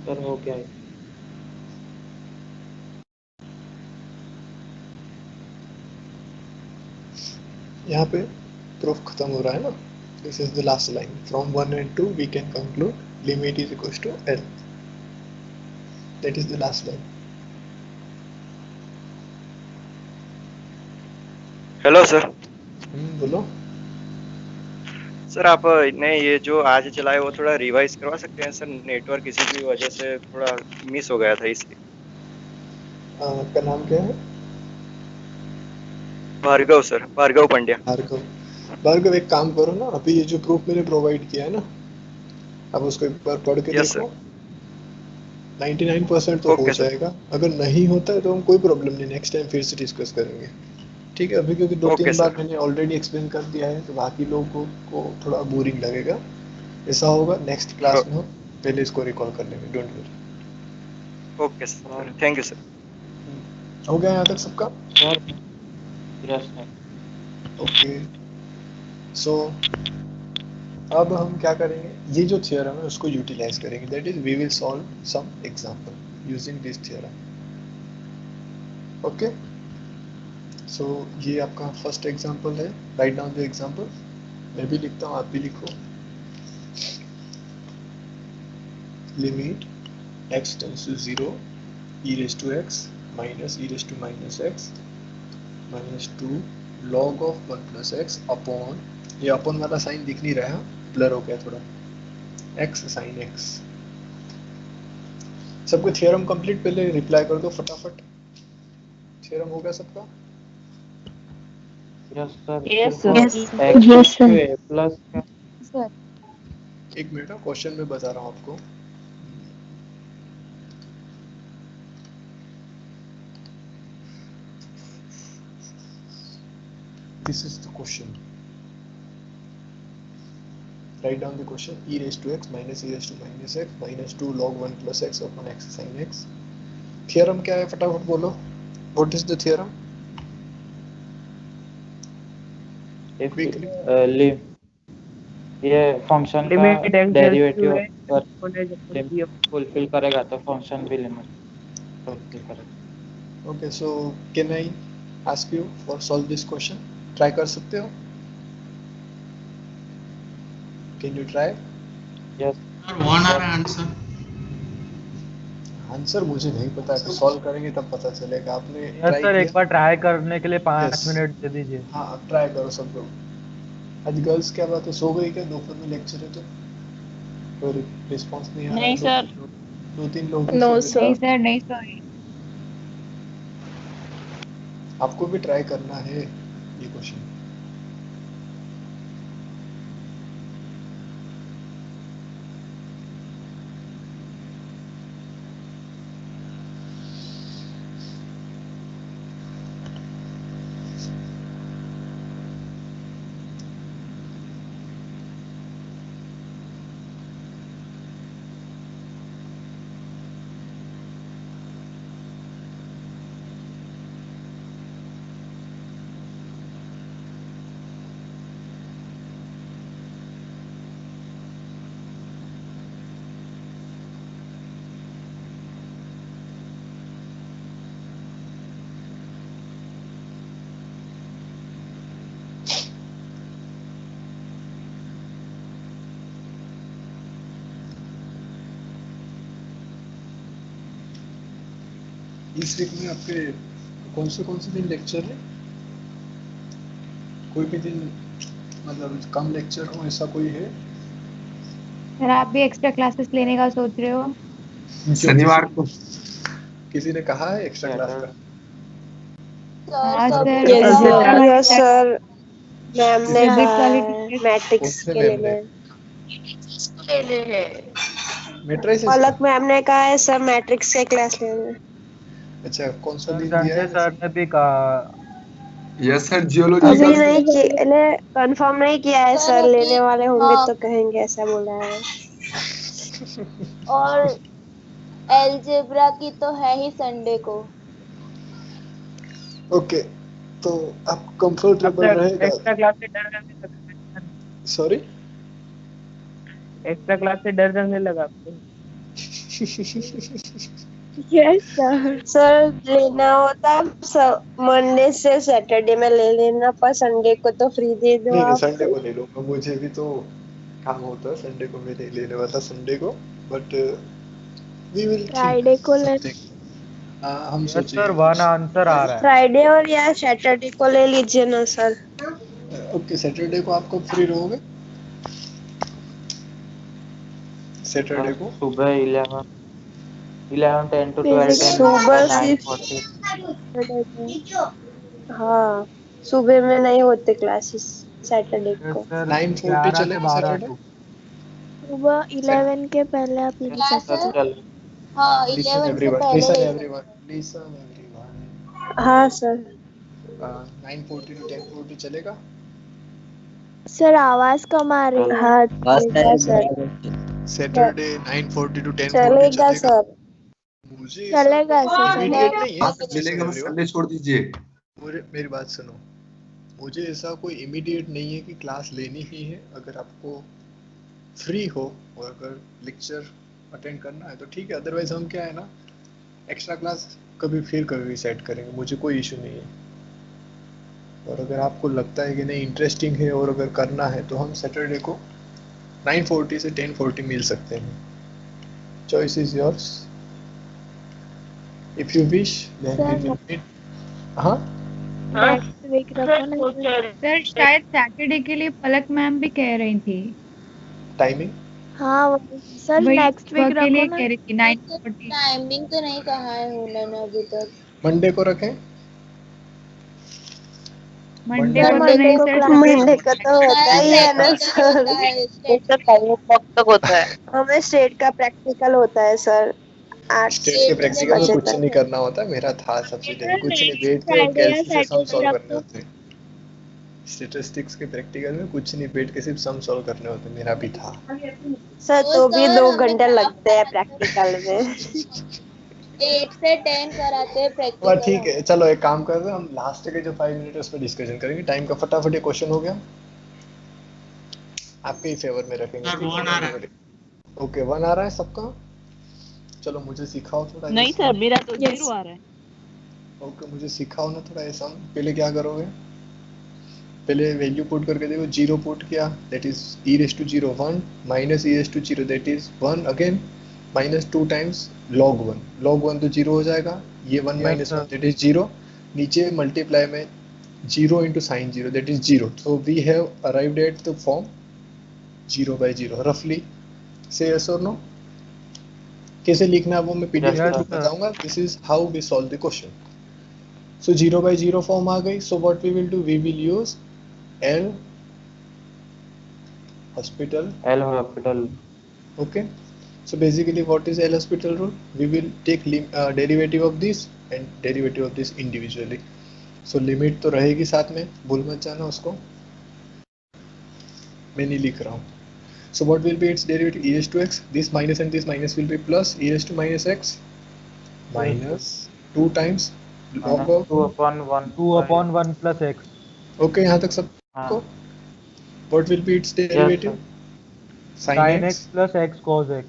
सर हो गया है। यहाँ पे प्रूफ खत्म हो रहा है ना? This is the last line. From 1 and 2 we can conclude limit is equals to L. That is the last line. Hello sir. बोलो। सर आप ने ये जो आज चलाए वो थोड़ा रिवाइज करवा सकते हैं सर? नेटवर्क किसी भी वजह से थोड़ा मिस हो गया था इसलिए। आपका नाम क्या है? भार्गव सर, भार्गव पंड्या। भार्गव। भार्गव एक काम करो ना, अभी ये जो प्रूफ मैंने प्रोवाइड किया है ना, अब उसको एक बार पढ़ के यस देखो। सर। 99% तो हो ओके सर। जाएगा। अगर नहीं होता है तो हम कोई प्रॉब्लम नहीं, नेक्स्ट टाइम फिर से डिस्कस करेंगे, ठीक है? अभी क्योंकि दो ओके तीन बार सर। मैंने ऑलरेडी एक्सप्लेन कर दिया है तो बाकी लोगों को थोड़ा बोरिंग लगेगा। ऐसा होगा नेक्स्ट क्लास में हम पहले इसको रिकॉल कर लेंगे, don't worry. Okay sir, thank you sir. हो गया यहाँ तक सबका? Sir yes sir. ओके, सो अब हम क्या करेंगे, ये जो थियरम है उसको यूटिलाइज करेंगे। That is we will solve some example using this theorem. Okay, so ये आपका फर्स्ट एग्जांपल है। Write down the example. मैं भी लिखता हूँ, आप भी लिखो। Limit x tends to 0 e raised to x minus e raised to minus x minus 2 log of 1 plus x upon, ये अपॉन वाला साइन दिख नहीं रहा, ब्लर हो गया थोड़ा, x sin x। सबको थियरम कंप्लीट, पहले रिप्लाई कर दो फटाफट। थियरम हो गया सबका? Yes sir. यस सिर्फ sir. X yes too sir. A plus का। सर एक मिनट, क्वेश्चन में बता रहा हूँ आपको। This is the question. Write down the question: e raised to x minus e raised to minus x minus 2 log 1 plus x upon x sin x। Theorem क्या है फटाफट बोलो। What is the theorem? If Quickly. ये फंक्शन का limit x delta derivative two है अगर होने जैसे लिमिट फुलफिल करेगा तो फंक्शन भी लिमिट फुलफिल करेगा। Okay, so can I ask you for solve this question? Try कर सकते हो? Can you try? Yes Sir, one hour answer. Answer मुझे नहीं पता है, तो सॉल्व करेंगे तब पता चलेगा। आपने यस ट्राई सर, एक किया? बार ट्राई करने के लिए 5 Yes. मिनट दे दीजिए। हाँ, अब ट्राई करो सब लोग। आज गर्ल्स क्या बात है, सो गई क्या? दोपहर में लेक्चर है तो कोई रिस्पॉन्स नहीं आ रहा नहीं है। सर। दो तीन लोग ही नो सो गए। सर। नहीं सर, नहीं सर। आपको भी ट्राई करना है ये क्वेश्चन। इस वीक में आपके कौन से दिन लेक्चर है? कोई भी दिन मतलब कम लेक्चर हो ऐसा कोई है? सर आप भी एक्स्ट्रा क्लासेस लेने का सोच रहे हो? शनिवार को। किसी ने कहा है एक्स्ट्रा क्लास का? हाँ sir sir. Yes, sir. Yes sir, ma'am ने फिजिक्स कहा वाली है टीचर मैट्रिक्स कौन से के मैम लिए। ने? मैट्रिसेस का? पलक मैम ने कहा है सर मैट्रिक्स के क्लास लेने। अच्छा, कौन सा सर दिन दिया संजय है सर वैसे? ने भी कहा। यस सर, जियोलॉजी अभी का। नहीं किया, कंफर्म नहीं किया है सर सर, अभी लेने वाले होंगे हाँ, तो कहेंगे, ऐसा बोला है। और एलजेब्रा की तो है ही संडे को। ओके, तो आप अब कंफर्टेबल तो रहेगा? एक्स्ट्रा क्लास से डर लगने लगा। सॉरी? एक्स्ट्रा क्लास से डर लगने लगा आपको? Yes sir. सर लेना होता मंडे से सैटरडे में ले लेना, पर संडे को तो फ्री दे दो नहीं नहीं, आप। संडे को ले लूंगा, मुझे भी तो काम होता है। संडे को मैं नहीं लेने वाला संडे को, but we will think Friday को ले। समथिंग। हम यस सोचेंगे सर, वन कुछ। आंसर आ रहा है। फ्राइडे और या सैटरडे को ले लीजिए ना सर। ओके, सैटरडे को आप कब फ्री रहोगे? सैटरडे को सुबह 11 10 to 12 फिजिक्स 10 सुबह 9:40। हाँ, सुबह में नहीं होते क्लासेस सैटरडे यस को। सर, 9:40 11 से चलेगा 12 सैटरडे? को। सुबह 11 के पहले आप ले क्या सकते अच्छा, सर? हैं। चलो। हाँ, लिसन 11 से एवरीवन, पहले लिसन ले एवरीवन, सकते लिसन एवरीवन। हाँ सर। 9:40 to 10:40 चलेगा? सर आवाज कम आ रही है। हाँ चलेगा सर। सैटरडे 9:40 to 10:40 चलेगा चलेगा? सर। मुझे ऐसा चलेगा कोई सर। इमीडिएट नहीं है। हाँ सर, लिसन चलेगा, बस एवरीवन, संडे छोड़ दीजिए। मेरी बात सुनो। मुझे ऐसा कोई इमीडिएट नहीं है कि क्लास लेनी ही है। अगर आपको फ्री हो और अगर लेक्चर अटेंड करना है तो ठीक है, अदरवाइज हम क्या है ना, एक्स्ट्रा क्लास कभी फिर कभी सेट करेंगे, मुझे कोई इशू नहीं है। और अगर आपको लगता है कि नहीं इंटरेस्टिंग है और अगर करना है तो हम सैटरडे को 9:40 से 10:40 मिल सकते हैं। Choice is yours, if you wish then we sir will meet. हाँ, नेक्स्ट वीक रखो ना। सर शायद सैटरडे के लिए पलक मैम भी कह रही थी। टाइमिंग हाँ वही सर, वही नेक्स्ट सुबह वीक के रखो लिए ना। कह रही थी हैं। 9:40। टाइमिंग तो नहीं कहा है उन्होंने अभी तक। मंडे को रखें? मंडे सर को तो मंडे नहीं को सर, क्लास मंडे को तो होता ही है ना प्रैक्टिकल सर। होता है एक तो टाइम कब तक होता है? हमें स्टेट का प्रैक्टिकल होता है सर, 8 स्टेट के 8 से प्रैक्टिकल में 10 कुछ नहीं तक। करना होता, मेरा था सबसे पहले, कुछ नहीं, बैठ के फ्राइडे या कैलसी से सम सैटरडे सॉल्व करने रखो। होते। स्टैटिस्टिक्स के प्रैक्टिकल में कुछ नहीं, बैठ के सिर्फ सम सॉल्व करने होते, मेरा भी था। सर, वो तो भी सर 2 हमें घंटे लगते हैं कराते प्रैक्टिकल में। 8 से 10 कराते हैं और प्रैक्टिकल ठीक है, हमें। चलो एक काम करते हैं, हम लास्ट के जो 5 मिनट है उस पर डिस्कशन करेंगे। टाइम का फटाफट क्वेश्चन हो गया। आपके ही फेवर में रखेंगे। सर, ठीक 1 आ रहा है। ओके 1 आ रहा है सबका। चलो मुझे सिखाओ थोड़ा ये नहीं सर, sum। मेरा तो Yes. 0 आ रहा है। ओके मुझे सिखाओ ना थोड़ा ये सम। पहले क्या करोगे, पहले वैल्यू पुट करके देखो। 0 पुट किया that is e raise to 0 1 minus e raise to 0 that is 1 again minus 2 times log 1। log 1 तो 0 हो जाएगा, ये 1 Yes, minus sir. 1 that is 0। नीचे मल्टीप्लाई में 0 into sin 0 that is 0। so we have arrived at the form 0 by 0 roughly। say yes or no। कैसे लिखना है वो मैं पीडीएफ Yes, के Yes, थ्रू sir. sir. बताऊंगा। This is how we solve the question. So 0 by 0 form आ गई। So what we will do, we will use L hospital. L hospital. okay so basically what is L hospital rule, we will take derivative of this and derivative of this individually। so limit तो रहेगी साथ में, भूल मत जाना उसको, मैं नहीं लिख रहा हूँ। so what will be its derivative, e raised to x, this minus and this minus will be plus e raised to minus x minus 2 times log Minus of 2 upon 1 2 by upon 1 plus x. okay यहाँ तक सबको। हाँ what will be its yes derivative, sir sin Sin x x plus x cos x.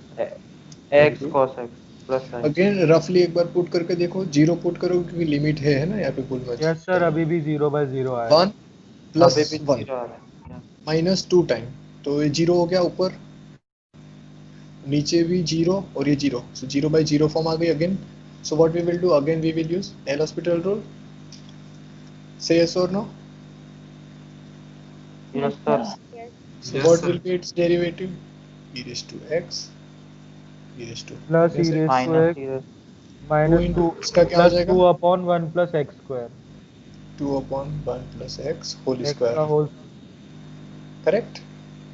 x cos x plus sin again रफली एक बार पुट करके देखो। 0 पुट करो क्योंकि लिमिट है ना यहाँ पे, भूल मत Yes, sir. जाना। अभी भी 0 by 0 आएगा। 1 प्लस अभी भी 1 0 आ रहा है yes माइनस 2 टाइम, तो ये 0 हो गया ऊपर, नीचे भी 0 और ये 0। सो 0 by 0 फॉर्म आ गई again. So what we will do, again we will use L hospital rule. Say yes और no. yes sir So Yes, what sir. will be its derivative, e raised to x e raised to Plus e minus x, raised to minus x e raised minus 2 2 into इसका क्या हो plus जाएगा, 2 upon 1 plus x square. 2 upon 1 plus x whole X का square। whole. Correct.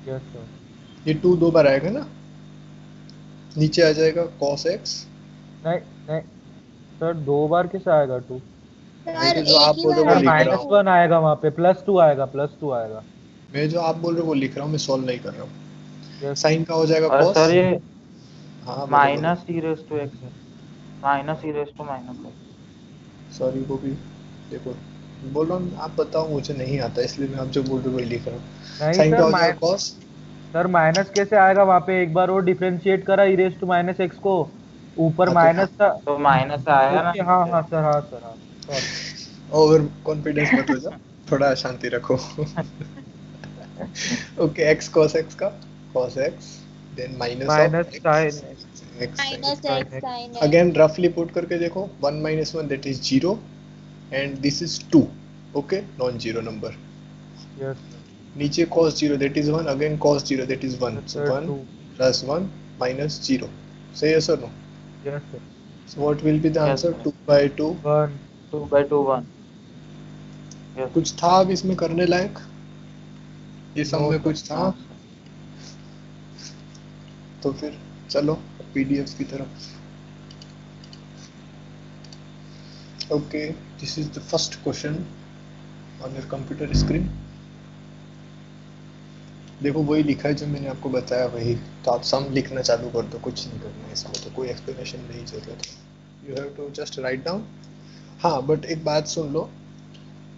Yes, sir. ये 2 दो बार आएगा ना, नीचे आ जाएगा cos x। नहीं नहीं सर, 2 बार कैसे आएगा 2? मैं सर तो जो एक आप ही बोल रहे बार हो वो सर लिख आएगा रहा माइनस हूँ, वो। 1 आएगा वहाँ पे, +2 आएगा, +2 आएगा। मैं जो आप बोल रहे हो वो लिख रहा हूँ, मैं सॉल्व नहीं कर रहा हूँ। Yes, साइन का हो जाएगा और cos। सर ये हाँ बोलो बोलो। Minus e raised to x है minus e raised to minus x sorry वो भी देखो, बोल रहा हूँ आप बताओ, मुझे नहीं आता इसलिए मैं आप जो बोल रहे हो वही लिख रहा हूँ। नहीं साइन का सर हो जाएगा cos। सर माइनस कैसे आएगा वहाँ पे? एक बार वो डिफरेंशिएट करा e raised to minus x को, ऊपर हाँ तो माइनस था। तो माइनस आया ना ओके हाँ नीचे हाँ सर, हाँ सर, हाँ सॉरी। ओवर कॉन्फिडेंस मत हो जाओ, थोड़ा शांति रखो। ओके x cos x का cos x then minus of minus sine x minus sin x x। Sine x. Again रफली पुट करके देखो, 1 minus 1 that is 0 and this is 2। okay non zero number. Yes sir. नीचे cos 0 that is 1 again cos 0 that is 1। Yes so sir 1 2। plus 1 minus 0। say yes or no। Yes sir. so what will be the yes answer, sir 2 by 2। 1। 2 by 2 1 yes कुछ था अब इसमें करने लायक, ये सब नो में सर। कुछ था? हाँ sir तो फिर चलो पीडीएफ की तरफ। Okay this is the first question on your computer screen. देखो वही लिखा है जो मैंने आपको बताया वही, तो आप सम लिखना चालू कर दो, कुछ नहीं करना है इसमें, तो कोई एक्सप्लेनेशन नहीं जरूरत है, you have to just write down. हाँ बट एक बात सुन लो,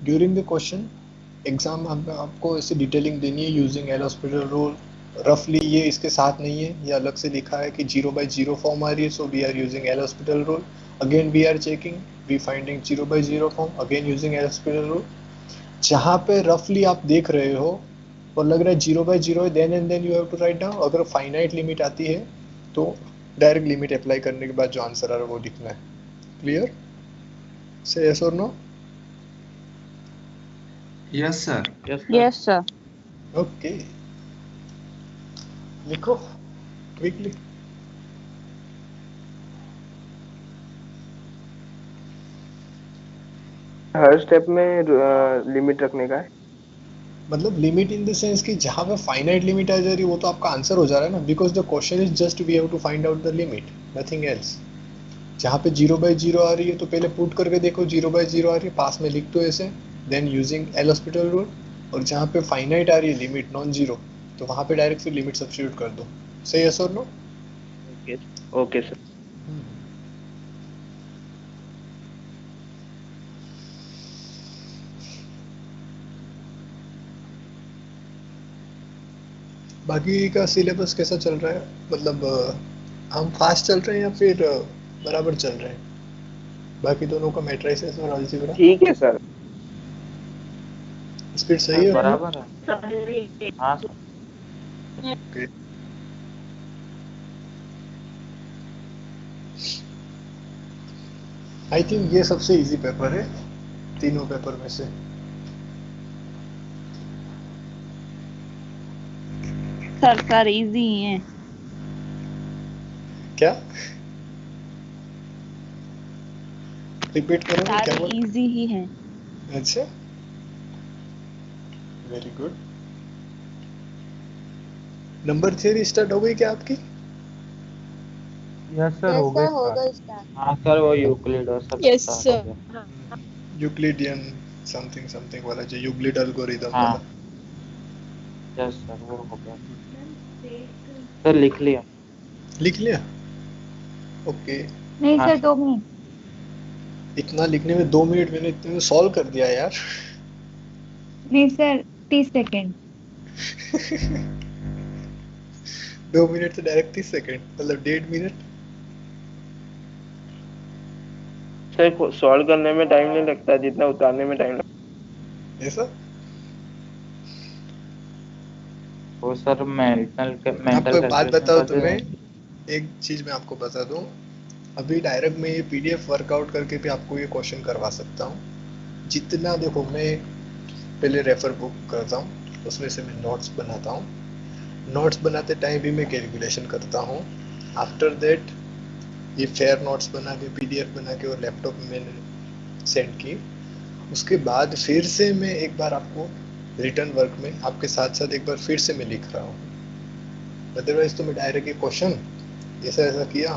ड्यूरिंग द क्वेश्चन एग्जाम आपको ऐसे डिटेलिंग देनी है यूजिंग एल हॉस्पिटल रूल। रफली ये इसके साथ नहीं है, ये अलग से लिखा है कि 0 by 0 फॉर्म आ रही है, so we are using L hospital rule. Again we are checking, we finding 0 by 0 form, again using L hospital rule. जहाँ पे रफली आप देख रहे हो और लग रहा है 0 by 0 है, then and then you have to write down. अगर फाइनाइट लिमिट आती है तो डायरेक्ट लिमिट अप्लाई करने के बाद जो आंसर आ रहा है वो लिखना है। क्लियर? से यस और no? Yes, sir. yes sir yes sir. Okay लिखो क्विकली। हर स्टेप में लिमिट रखने का है, मतलब लिमिट इन द सेंस कि जहाँ पे फाइनाइट लिमिट आ जा रही है वो तो आपका आंसर हो जा रहा है ना, because the question is just we have to find out the limit, nothing else. जहाँ पे 0 by 0 आ रही है तो पहले पुट करके देखो 0 by 0 आ रही है, पास में लिख दो ऐसे, then using L hospital rule. और जहाँ पे फाइनाइट आ रही है लिमिट नॉन जीरो, तो वहाँ पे डायरेक्ट फिर लिमिट सब्स्टिट्यूट कर दो। से यस और नो? Okay sir. बाकी का सिलेबस कैसा चल रहा है, मतलब हम फास्ट चल रहे हैं या फिर बराबर चल रहे हैं? बाकी दोनों का मैट्रिसेस और अलजेब्रा ठीक है सर। स्पीड सही है? बराबर है। हाँ सर। ओके। आई थिंक ये सबसे इजी पेपर है तीनों पेपर में से। सर इजी ही है। क्या रिपीट करो क्या सारे बोल? इजी ही है। अच्छा, very good. Number theory start हो गई क्या आपकी? यस सर, हो गए स्टार्ट। स्टार्ट। हाँ सर, वो यूक्लिड और सब यस स्टार्ट हो सर। गया। यूक्लिडियन समथिंग समथिंग वाला, जो यूक्लिड एल्गोरिदम हाँ वाला। यस सर, वो हो गया सर, लिख लिया। लिख लिया? ओके। नहीं हाँ सर, सर। 2 मिनट। इतना लिखने में 2 मिनट मैंने इतने में सॉल्व कर दिया यार। नहीं सर, 30 सेकेंड। 2 मिनट से डायरेक्ट 30 सेकेंड, मतलब 1.5 मिनट। सर सॉल्व करने में टाइम नहीं लगता जितना उतारने में टाइम लगता। ऐसा? वो सर मेंटल आपको एक बात कैलकुलेशन बताओ करते तुम्हें, हैं। एक चीज मैं आपको बता दूं, अभी डायरेक्ट मैं ये पीडीएफ वर्कआउट करके भी आपको ये क्वेश्चन करवा सकता हूँ। जितना देखो, मैं पहले रेफर बुक करता हूँ, उसमें से मैं नोट्स बनाता हूँ, नोट्स बनाते टाइम भी मैं कैलकुलेशन करता हूँ। आफ्टर दैट ये फेयर नोट्स बना के पीडीएफ बना के और लैपटॉप में मैंने सेंड की। उसके बाद फिर से मैं एक बार आपको रिटर्न वर्क में आपके साथ साथ एक बार फिर से मैं लिख रहा हूँ। अदरवाइज तो मैं डायरेक्ट ये क्वेश्चन ऐसा ऐसा किया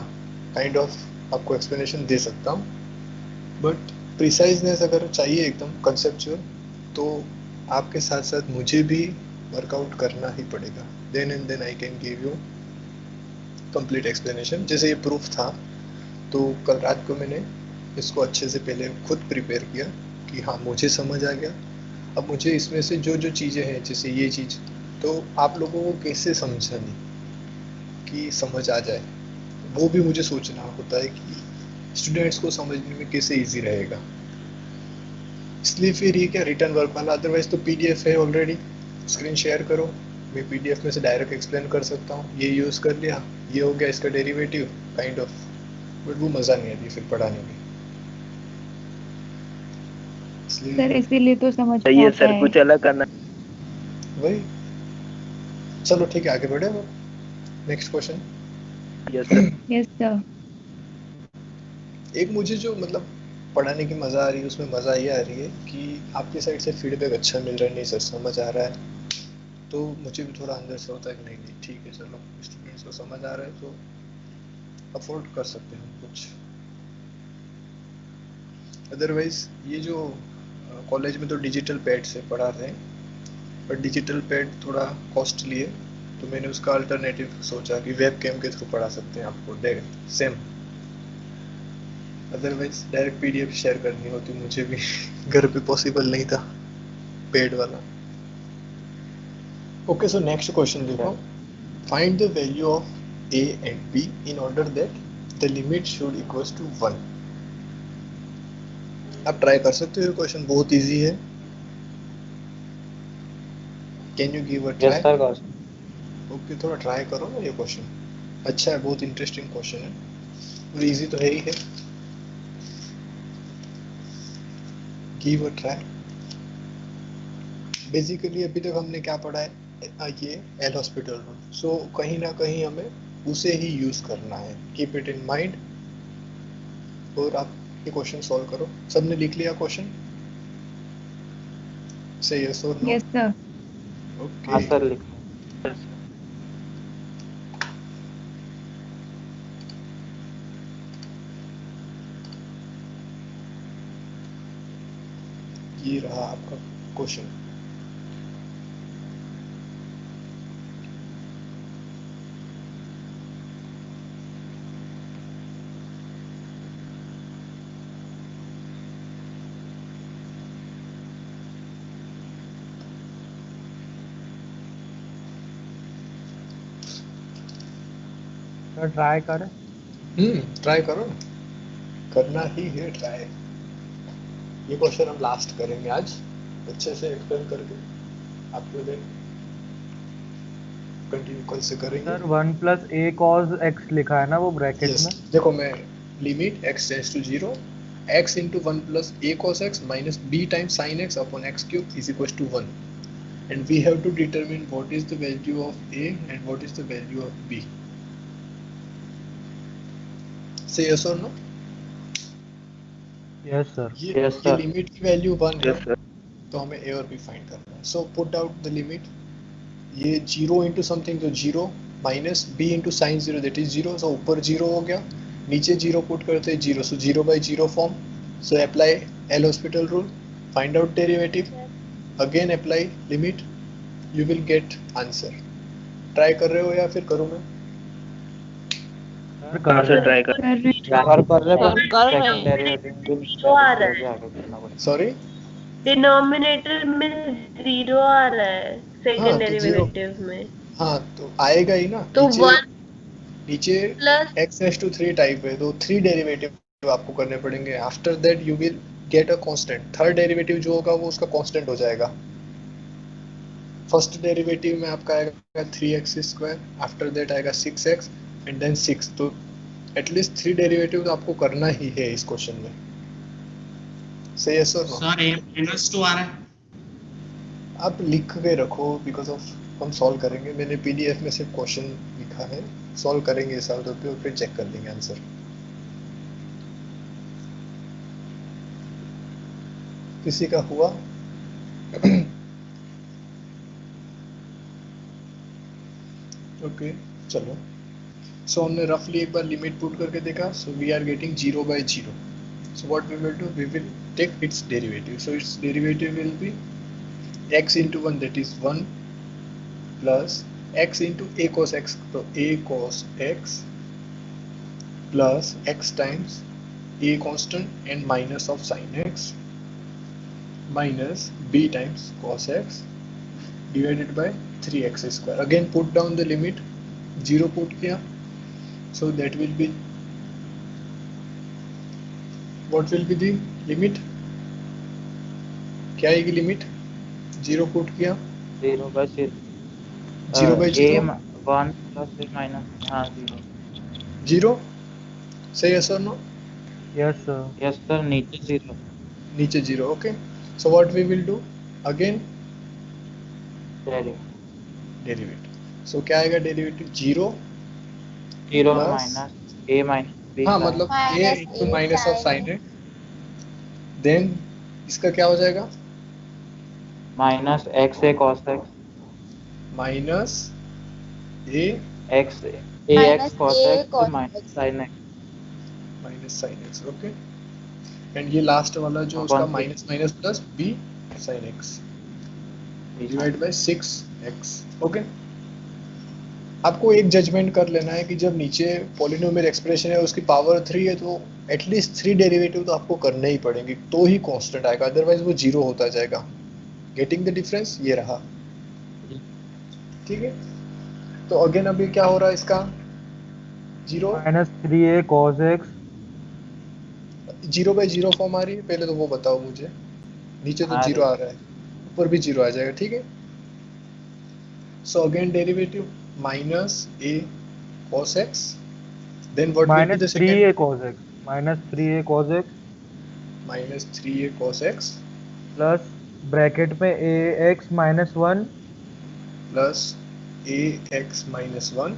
काइंड ऑफ आपको एक्सप्लेनेशन दे सकता हूँ, बट प्रिसाइजनेस अगर चाहिए एकदम कंसेप्चुअल, तो आपके साथ साथ मुझे भी वर्कआउट करना ही पड़ेगा। Then and then I can give you complete explanation. जैसे ये प्रूफ था, तो कल रात को मैंने इसको अच्छे से पहले खुद प्रिपेयर किया कि हाँ मुझे समझ आ गया। अब मुझे इसमें से जो जो चीज़ें हैं, जैसे ये चीज़, तो आप लोगों को कैसे समझानी कि समझ आ जाए, वो भी मुझे सोचना होता है कि स्टूडेंट्स को समझने में कैसे इजी रहेगा। इसलिए फिर ये क्या रिटर्न वर्क वाला, अदरवाइज तो पीडीएफ है ऑलरेडी, स्क्रीन शेयर करो, मैं पीडीएफ में से डायरेक्ट एक्सप्लेन कर सकता हूँ। ये यूज़ कर लिया, ये हो गया इसका डेरिवेटिव काइंड ऑफ, बट वो मज़ा नहीं आती फिर पढ़ाने में, इसलिए सर इसीलिए तो समझ में चाहिए आता सर, है। कुछ अलग करना। वही। चलो ठीक है, आगे बढ़े। Next question. Yes sir. Yes sir. एक मुझे जो मतलब पढ़ाने की मज़ा आ रही है, उसमें मज़ा ये आ रही है कि आपकी साइड से फीडबैक अच्छा मिल रहा है, नहीं सर समझ आ रहा है, तो मुझे भी थोड़ा अंदर से होता है कि नहीं नहीं ठीक है, चलो स्टूडेंट्स को समझ आ रहा है तो अफोर्ड कर सकते हैं कुछ। अदरवाइज ये जो कॉलेज में तो डिजिटल पैड से पढ़ा रहे हैं, पर डिजिटल पैड थोड़ा कॉस्टली है, तो मैंने उसका अल्टरनेटिव सोचा कि वेब कैम के थ्रू पढ़ा सकते हैं आपको direct same. Otherwise direct PDF share करनी होती मुझे भी घर पे पॉसिबल नहीं था पेड वाला। ओके, सो नेक्स्ट क्वेश्चन देखो, find the value of a and b in order that the limit should equals to 1। आप ट्राई कर सकते हो, ये क्वेश्चन बहुत इजी है। Can you give a try? Yes sir. Okay, थोड़ा ट्राई करो ना, ये क्वेश्चन अच्छा है, बहुत इंटरेस्टिंग क्वेश्चन है और इजी तो है ही है। Give a try. बेसिकली अभी तक हमने क्या पढ़ा है, ये एल हॉस्पिटल रूल, सो कहीं ना कहीं हमें उसे ही यूज करना है, कीप इट इन माइंड। और आप ये क्वेश्चन सॉल्व करो। सबने लिख लिया क्वेश्चन? से यस और नो? Yes sir. हाँ ओके, सर, लिख ये रहा आपका क्वेश्चन। सर ट्राई करें। ट्राई करो ना, करना ही है ट्राई। ये क्वेश्चन हम लास्ट करेंगे आज, अच्छे से एक्सप्लेन करके आपको देन कंटिन्यू कल से करेंगे। Sir 1 plus a cos x लिखा है ना वो ब्रैकेट यस, में। देखो मैं limit x tends to 0 x into 1 plus a cos x minus b times sin x upon x cube is equals to 1, and we have to determine what is the value of a and what is the value of b. Say yes or no? Yes sir. ये लिमिट की वैल्यू 1 है, Yes, sir. तो हमें a और b फाइंड करना है। So put out the limit, ये 0 इंटू समथिंग तो 0 minus b into sine 0 that is 0, सो ऊपर 0 हो गया, नीचे 0 पुट करते हैं 0, सो 0 by 0 form. So apply L hospital rule, find out derivative, again apply limit, you will get answer. Try कर रहे हो या फिर करूँ मैं? कहाँ से ट्राई कर? सॉरी, डिनोमिनेटर में 0 आ रहा है सेकंड हाँ, तो डेरिवेटिव में, हाँ तो आएगा ही ना, तो नीचे 1 नीचे plus x raise to 3 type है, तो 3 डेरिवेटिव आपको करने पड़ेंगे। After that you will get a constant, third derivative जो होगा वो उसका कांस्टेंट हो जाएगा। फर्स्ट डेरिवेटिव में आपका आएगा 3x², आफ्टर दैट आएगा 6x एंड देन 6, तो एटलीस्ट 3 डेरिवेटिव तो आपको करना ही है इस क्वेश्चन में। से यस और नो? सर a-2 आ रहा है। आप लिख के रखो, बिकॉज ऑफ हम सॉल्व करेंगे, मैंने पीडीएफ में सिर्फ क्वेश्चन लिखा है, सॉल्व करेंगे सॉल्व पे और फिर चेक कर लेंगे आंसर। किसी का हुआ? ओके चलो, सो हमने रफली एक बार लिमिट पुट करके देखा, so we are getting 0 by 0, so what we will do, we will take its derivative, so its derivative will be x into 1 that is 1 plus x into a cos x, तो a cos x plus x times a constant and minus of sin x minus b times cos x divided by 3x square. Again put down the limit, 0 put किया, so that will be, what will be the limit? क्या आएगी लिमिट? 0 पुट किया, 0 by 0 0 by 0 1 plus a minus, हाँ 0, say yes or no? Yes sir. yes sir, नीचे 0, नीचे 0, okay, so what we will do again, derivative, so क्या आएगा derivative? 0 minus a minus b, हाँ मतलब a into minus of sin x, then इसका क्या हो जाएगा? minus x a cos x minus a x ax cos x minus sin x minus sine x, okay, and ये लास्ट वाला जो उसका minus minus plus b sin x divide by 6x, okay. आपको एक जजमेंट कर लेना है कि जब नीचे पॉलिनोमियल एक्सप्रेशन है उसकी पावर 3 है, तो एटलीस्ट 3 डेरिवेटिव तो आपको करने ही पड़ेंगे, तो ही कांस्टेंट आएगा, अदरवाइज वो 0 होता जाएगा। Getting the difference? ये रहा, ठीक है। तो अगेन अभी क्या हो रहा है इसका? 0 -3a cos x 0 by 0 form आ रही है, पहले तो वो बताओ मुझे। नीचे तो 0 आ रहा है, ऊपर भी 0 आ जाएगा, ठीक है। So again derivative minus a cos x, then what will be the second? -3a cos x -3a cos x minus 3a cos x plus bracket में ax -1 plus ax minus 1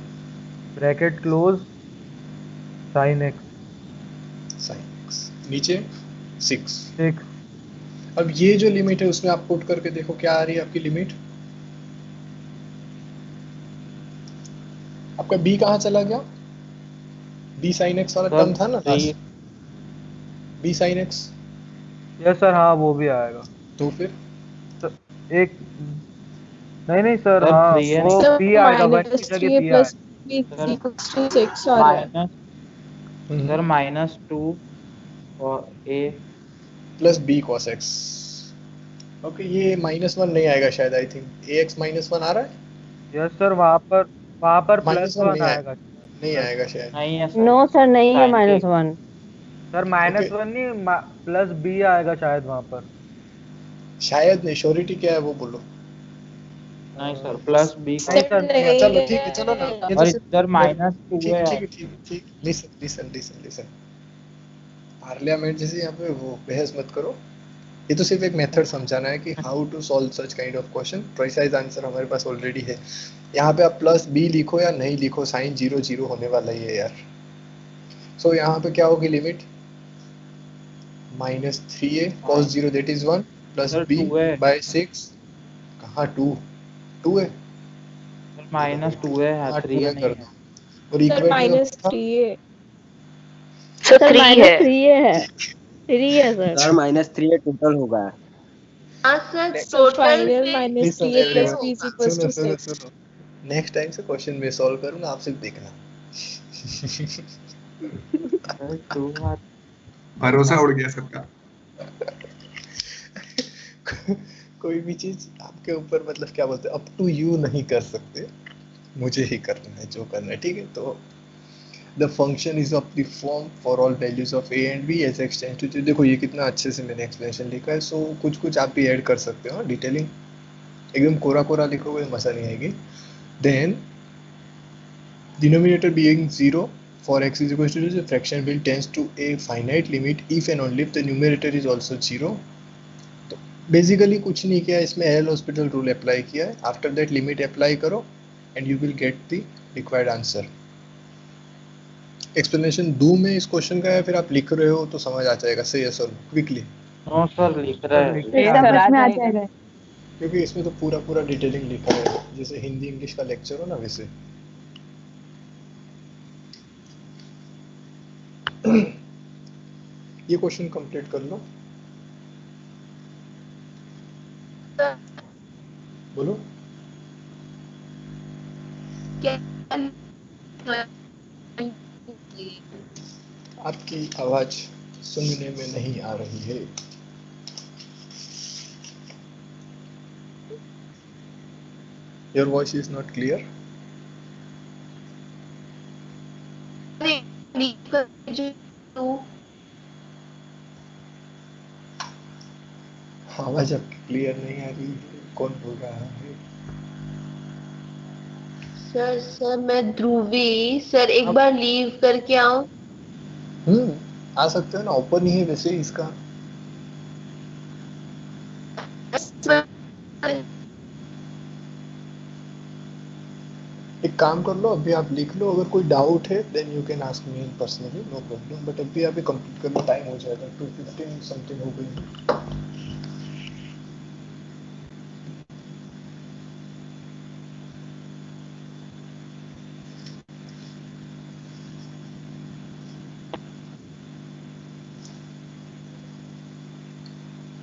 bracket close sin x sin x, नीचे 6। 6 अब ये जो लिमिट है उसमें आप पुट करके देखो क्या आ रही है आपकी लिमिट। आपका b कहाँ चला गया? b sin x वाला टर्म था ना last, b sin x। Yes sir, हाँ वो भी आएगा। तो फिर एक नहीं सर, हाँ वो b आएगा, 1 की जगह b आएगा सर -2 और a plus b cos x, okay. ये -1 नहीं आएगा शायद, आई थिंक ax -1 आ रहा है। यस सर, वहाँ पर +1 आएगा। नहीं आएगा शायद। नहीं है नो सर, नहीं है साइन के -1। सर ओके, -1 नहीं, +b आएगा शायद वहां पर। शायद नहीं, श्योरिटी क्या है वो बोलो। नहीं सर, +b नहीं का। सर सर नहीं है। नहीं चलो ठीक है, चलो ना, ये तो और सिर्फ इधर मेरे, -2 ठीक है है ठीक यार। है ठीक है ठीक, listen listen listen listen, parliament जैसे यहाँ पे वो बहस मत करो। ये तो सिर्फ एक मेथड समझाना है कि how to solve such kind of question. Precise answer हमारे पास ऑलरेडी है। यहाँ पे आप +b लिखो या नहीं लिखो, साइन 0 0 होने वाला ही है यार। सो यहाँ पे क्या होगी limit, -3a cos 0 that is 1 plus इधर b 2 है बाय 6। कहाँ 2, 2 है, सर, ये देखो, -2 है, हाँ 2 3 है नहीं कर है। दो। और सर इक्वेटर में था, -3 है। सर सर 3 है। -3 है, 3 है सर। सर -3 टोटल होगा। हाँ सर, सर टोटल फाइनल फिर लिसन -3a + एवरीवन, b = सुनो सुनो 6। सुनो, नेक्स्ट टाइम से क्वेश्चन मैं सॉल्व करूंगा, आप सिर्फ देखना। सर 2 बार भरोसा उड़ गया सबका। कोई भी चीज आपके ऊपर मतलब क्या बोलते हैं, अप टू यू नहीं कर सकते, मुझे ही करना है जो करना है, ठीक है। तो the function is of the form for all values of a and b as extend to, देखो ये कितना अच्छे से मैंने एक्सप्लेनेशन लिखा है। सो कुछ कुछ आप भी ऐड कर सकते हो, डिटेलिंग एकदम कोरा कोरा लिखोगे मजा नहीं आएगी। Then denominator being 0 for x is equal to 0, the fraction will tends to a finite limit if and only if the numerator is also 0। तो बेसिकली कुछ नहीं किया इसमें, एल हॉस्पिटल रूल अप्लाई किया है। आफ्टर दैट लिमिट अप्लाई करो and you will get the required answer. Explanation दूं मैं इस क्वेश्चन का, या फिर आप लिख रहे हो तो समझ आ जाएगा, से यस और क्विकली, नो सर, लिख रहा है। सब कुछ में आ जाएगा। क्योंकि इसमें तो पूरा पूरा डिटेलिंग लिखा है, जैसे हिंदी इंग्लिश का लेक्चर हो ना वैसे। ये क्वेश्चन कंप्लीट कर लो, बोलो। आपकी आवाज सुनने में नहीं आ रही है। Your voice is not clear. आवाज आपकी क्लियर नहीं आ रही है, कौन बोल रहा है? सर मैं ध्रुवी सर, एक बार लीव करके आऊं? आ सकते हो ना, ओपन ही है वैसे ही इसका। एक काम कर लो, अभी आप लिख लो, अगर कोई डाउट है then you can ask me personally, no problem. But अभी अभी कंप्लीट कर लो, टाइम हो जाएगा, 2:15 समथिंग हो गई।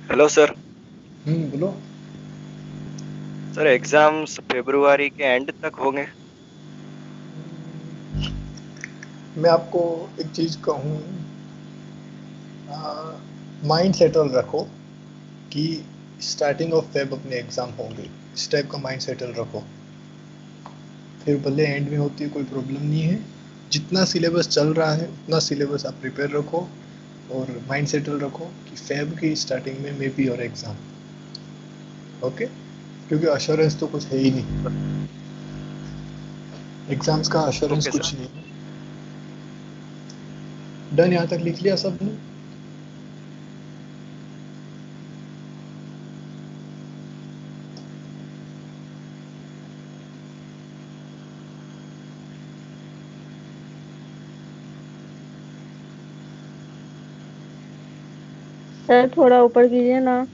Hello sir. बोलो। सर एग्जाम्स फरवरी के एंड तक होंगे? मैं आपको एक चीज कहूँ, माइंड सेटल रखो कि स्टार्टिंग ऑफ फेब अपने एग्जाम होंगे, इस टाइप का माइंड सेटल रखो। फिर भले एंड में होती है कोई प्रॉब्लम नहीं है, जितना सिलेबस चल रहा है उतना सिलेबस आप प्रिपेयर रखो, और माइंड सेटल रखो कि फेब की स्टार्टिंग में मे बी और एग्जाम। ओके, क्योंकि अश्योरेंस तो कुछ है ही नहीं, एग्जाम्स का अश्योरेंस ओके कुछ सर। नहीं है। डन, यहाँ तक लिख लिया सबने? सर थोड़ा ऊपर कीजिए ना।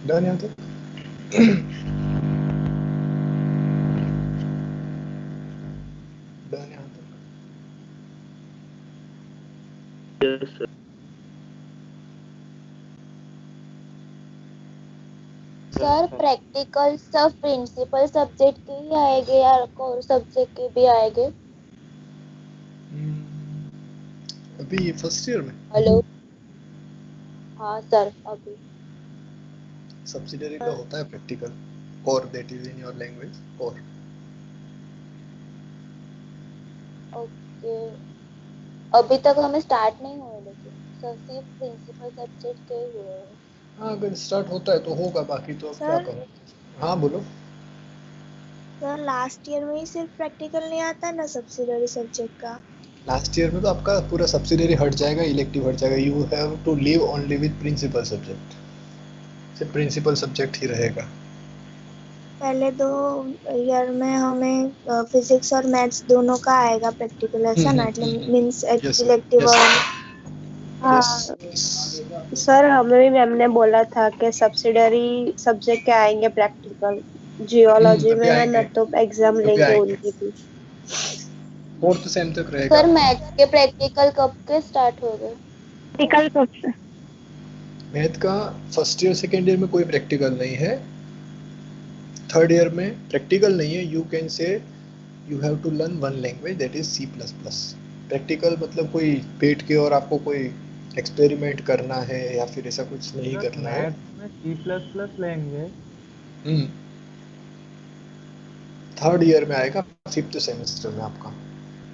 डन यहाँ तक? डन यहाँ तक? Yes sir. सर प्रैक्टिकल सब प्रिंसिपल सब्जेक्ट के ही आएंगे या कोर सब्जेक्ट के भी आएंगे? अभी फर्स्ट ईयर में हेलो। हाँ सर अभी सब्सिडरी का होता है practical, core that is in your language core. Okay. अभी तक हमें स्टार्ट नहीं हुए लेकिन सर सिर्फ प्रिंसिपल सब्जेक्ट के ही हुए हैं। हाँ अगर स्टार्ट होता है तो होगा, बाकी तो अब क्या सर करो। हाँ बोलो। सर लास्ट ईयर में ही सिर्फ प्रैक्टिकल नहीं आता ना सब्सिडरी सब्जेक्ट का? लास्ट ईयर में तो आपका पूरा सब्सिडरी हट जाएगा, इलेक्टिव हट जाएगा। You have to live only with principal subject, सिर्फ प्रिंसिपल सब्जेक्ट ही रहेगा। पहले 2 ईयर में हमें फिजिक्स और मैथ्स दोनों का आएगा प्रैक्टिकल, ऐसा ना? मींस यस इलेक्टिव यस और हाँ सर, हमें भी मैम ने बोला था कि सब्सिडरी सब्जेक्ट के आएंगे प्रैक्टिकल। जियोलॉजी में अभी है ना, आएंगे, तो एग्जाम अभी लेंगे आएंगे, उनकी भी। 4th सेम तक रहेगा सर आपका। मैथ्स के प्रैक्टिकल कब के स्टार्ट हो गए? प्रैक्टिकल कब से? मैथ का फर्स्ट ईयर सेकेंड ईयर में कोई प्रैक्टिकल नहीं है, थर्ड ईयर में प्रैक्टिकल नहीं है। You can say you have to learn one language that is C++। Practical मतलब कोई बैठ के और आपको कोई एक्सपेरिमेंट करना है या फिर ऐसा कुछ नहीं सर करना है। मैथ्स में C++ लेंगे। थर्ड ईयर में आएगा, 5th सेमेस्टर में आपका,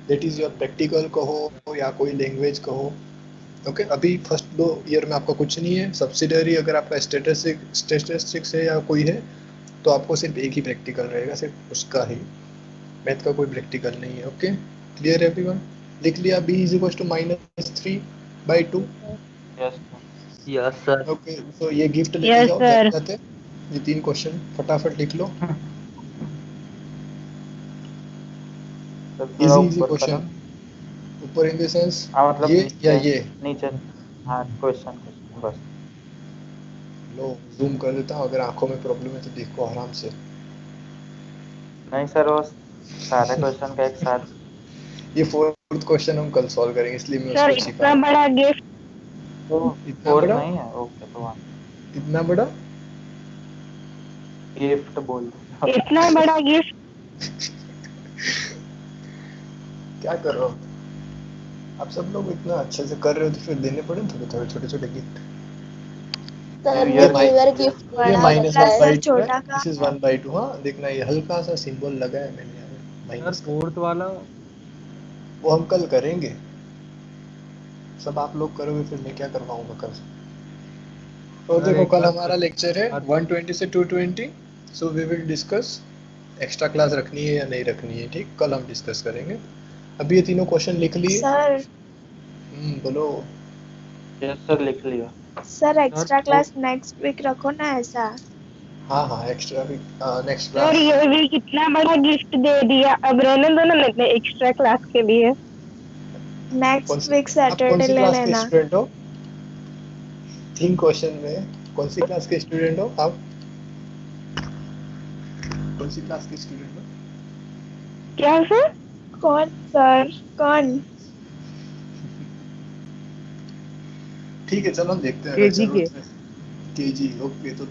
दैट इज योर प्रैक्टिकल कहो या कोई लैंग्वेज कहो। ओके अभी फर्स्ट 2 ईयर में आपका कुछ नहीं है। सब्सिडरी अगर आपका स्टैटिस्टिक्स है या कोई है तो आपको सिर्फ एक ही प्रैक्टिकल रहेगा, सिर्फ उसका ही। मैथ का कोई प्रैक्टिकल नहीं है। Okay clear everyone? लिख लिया b is equal to -3/2। Yes sir. Okay तो ये गिफ्ट लेके Yes, जाओ sir. जाते। ये 3 क्वेश्चन फटाफट लिख लो। थोड़ा इजी ऊपर क्वेश्चन, करो। ऊपर इन द सेंस हाँ मतलब ये या नीचे ये। नीचे। हाँ क्वेश्चन बस। लो जूम कर देता हूँ, अगर आंखों में प्रॉब्लम है तो देखो आराम से। नहीं सर, वो सारे क्वेश्चन का एक साथ। ये 4th क्वेश्चन हम कल सॉल्व करेंगे, इसलिए मैं सर उसको छिपा इतना रहा बड़ा गिफ्ट तो इतना फोर्थ बड़ा? नहीं है? ओके तो वहाँ इतना बड़ा गिफ्ट बोल दो। इतना बड़ा गिफ्ट क्या कर रहे हो आप सब लोग? इतना अच्छे से कर रहे हो तो फिर देने पड़े थोड़े थोड़े छोटे छोटे गिफ्ट। सर न्यू ने ईयर न्यू ईयर गिफ्ट ये दिया -1/2 लगता है। है, छोटा का दिस इज 1/2। हाँ देखना ये हल्का सा सिंबल लगा है मैंने यहाँ सर माइनस का, फोर्थ वाला वो हम कल करेंगे। सब आप लोग करोगे फिर मैं क्या करवाऊंगा कल। और सर देखो एक कल बात हमारा लेक्चर है 120 से 220, so we will discuss extra class रखनी है या नहीं रखनी है। ठीक, कल हम डिस्कस करेंगे। अभी ये तीनों क्वेश्चन लिख लिए? सर बोलो। यस सर लिख लिया। Sir extra class next week रखो ना ऐसा। हाँ हाँ एक्स्ट्रा भी नेक्स्ट सर क्लास। ये भी कितना बड़ा गिफ्ट दे दिया, अब रहने दो ना लेते एक्स्ट्रा क्लास के लिए। नेक्स्ट वीक आप कौन सैटरडे सी ले क्लास के लेना। स्टूडेंट हो? 3 क्वेश्चन में कौन सी क्लास के स्टूडेंट हो आप? कौन सी क्लास के स्टूडेंट हो? क्या सर? कौन सर कौन? ठीक है चलो हम देखते हैं अगर केजी के। जरूरत है। केजी ओके तो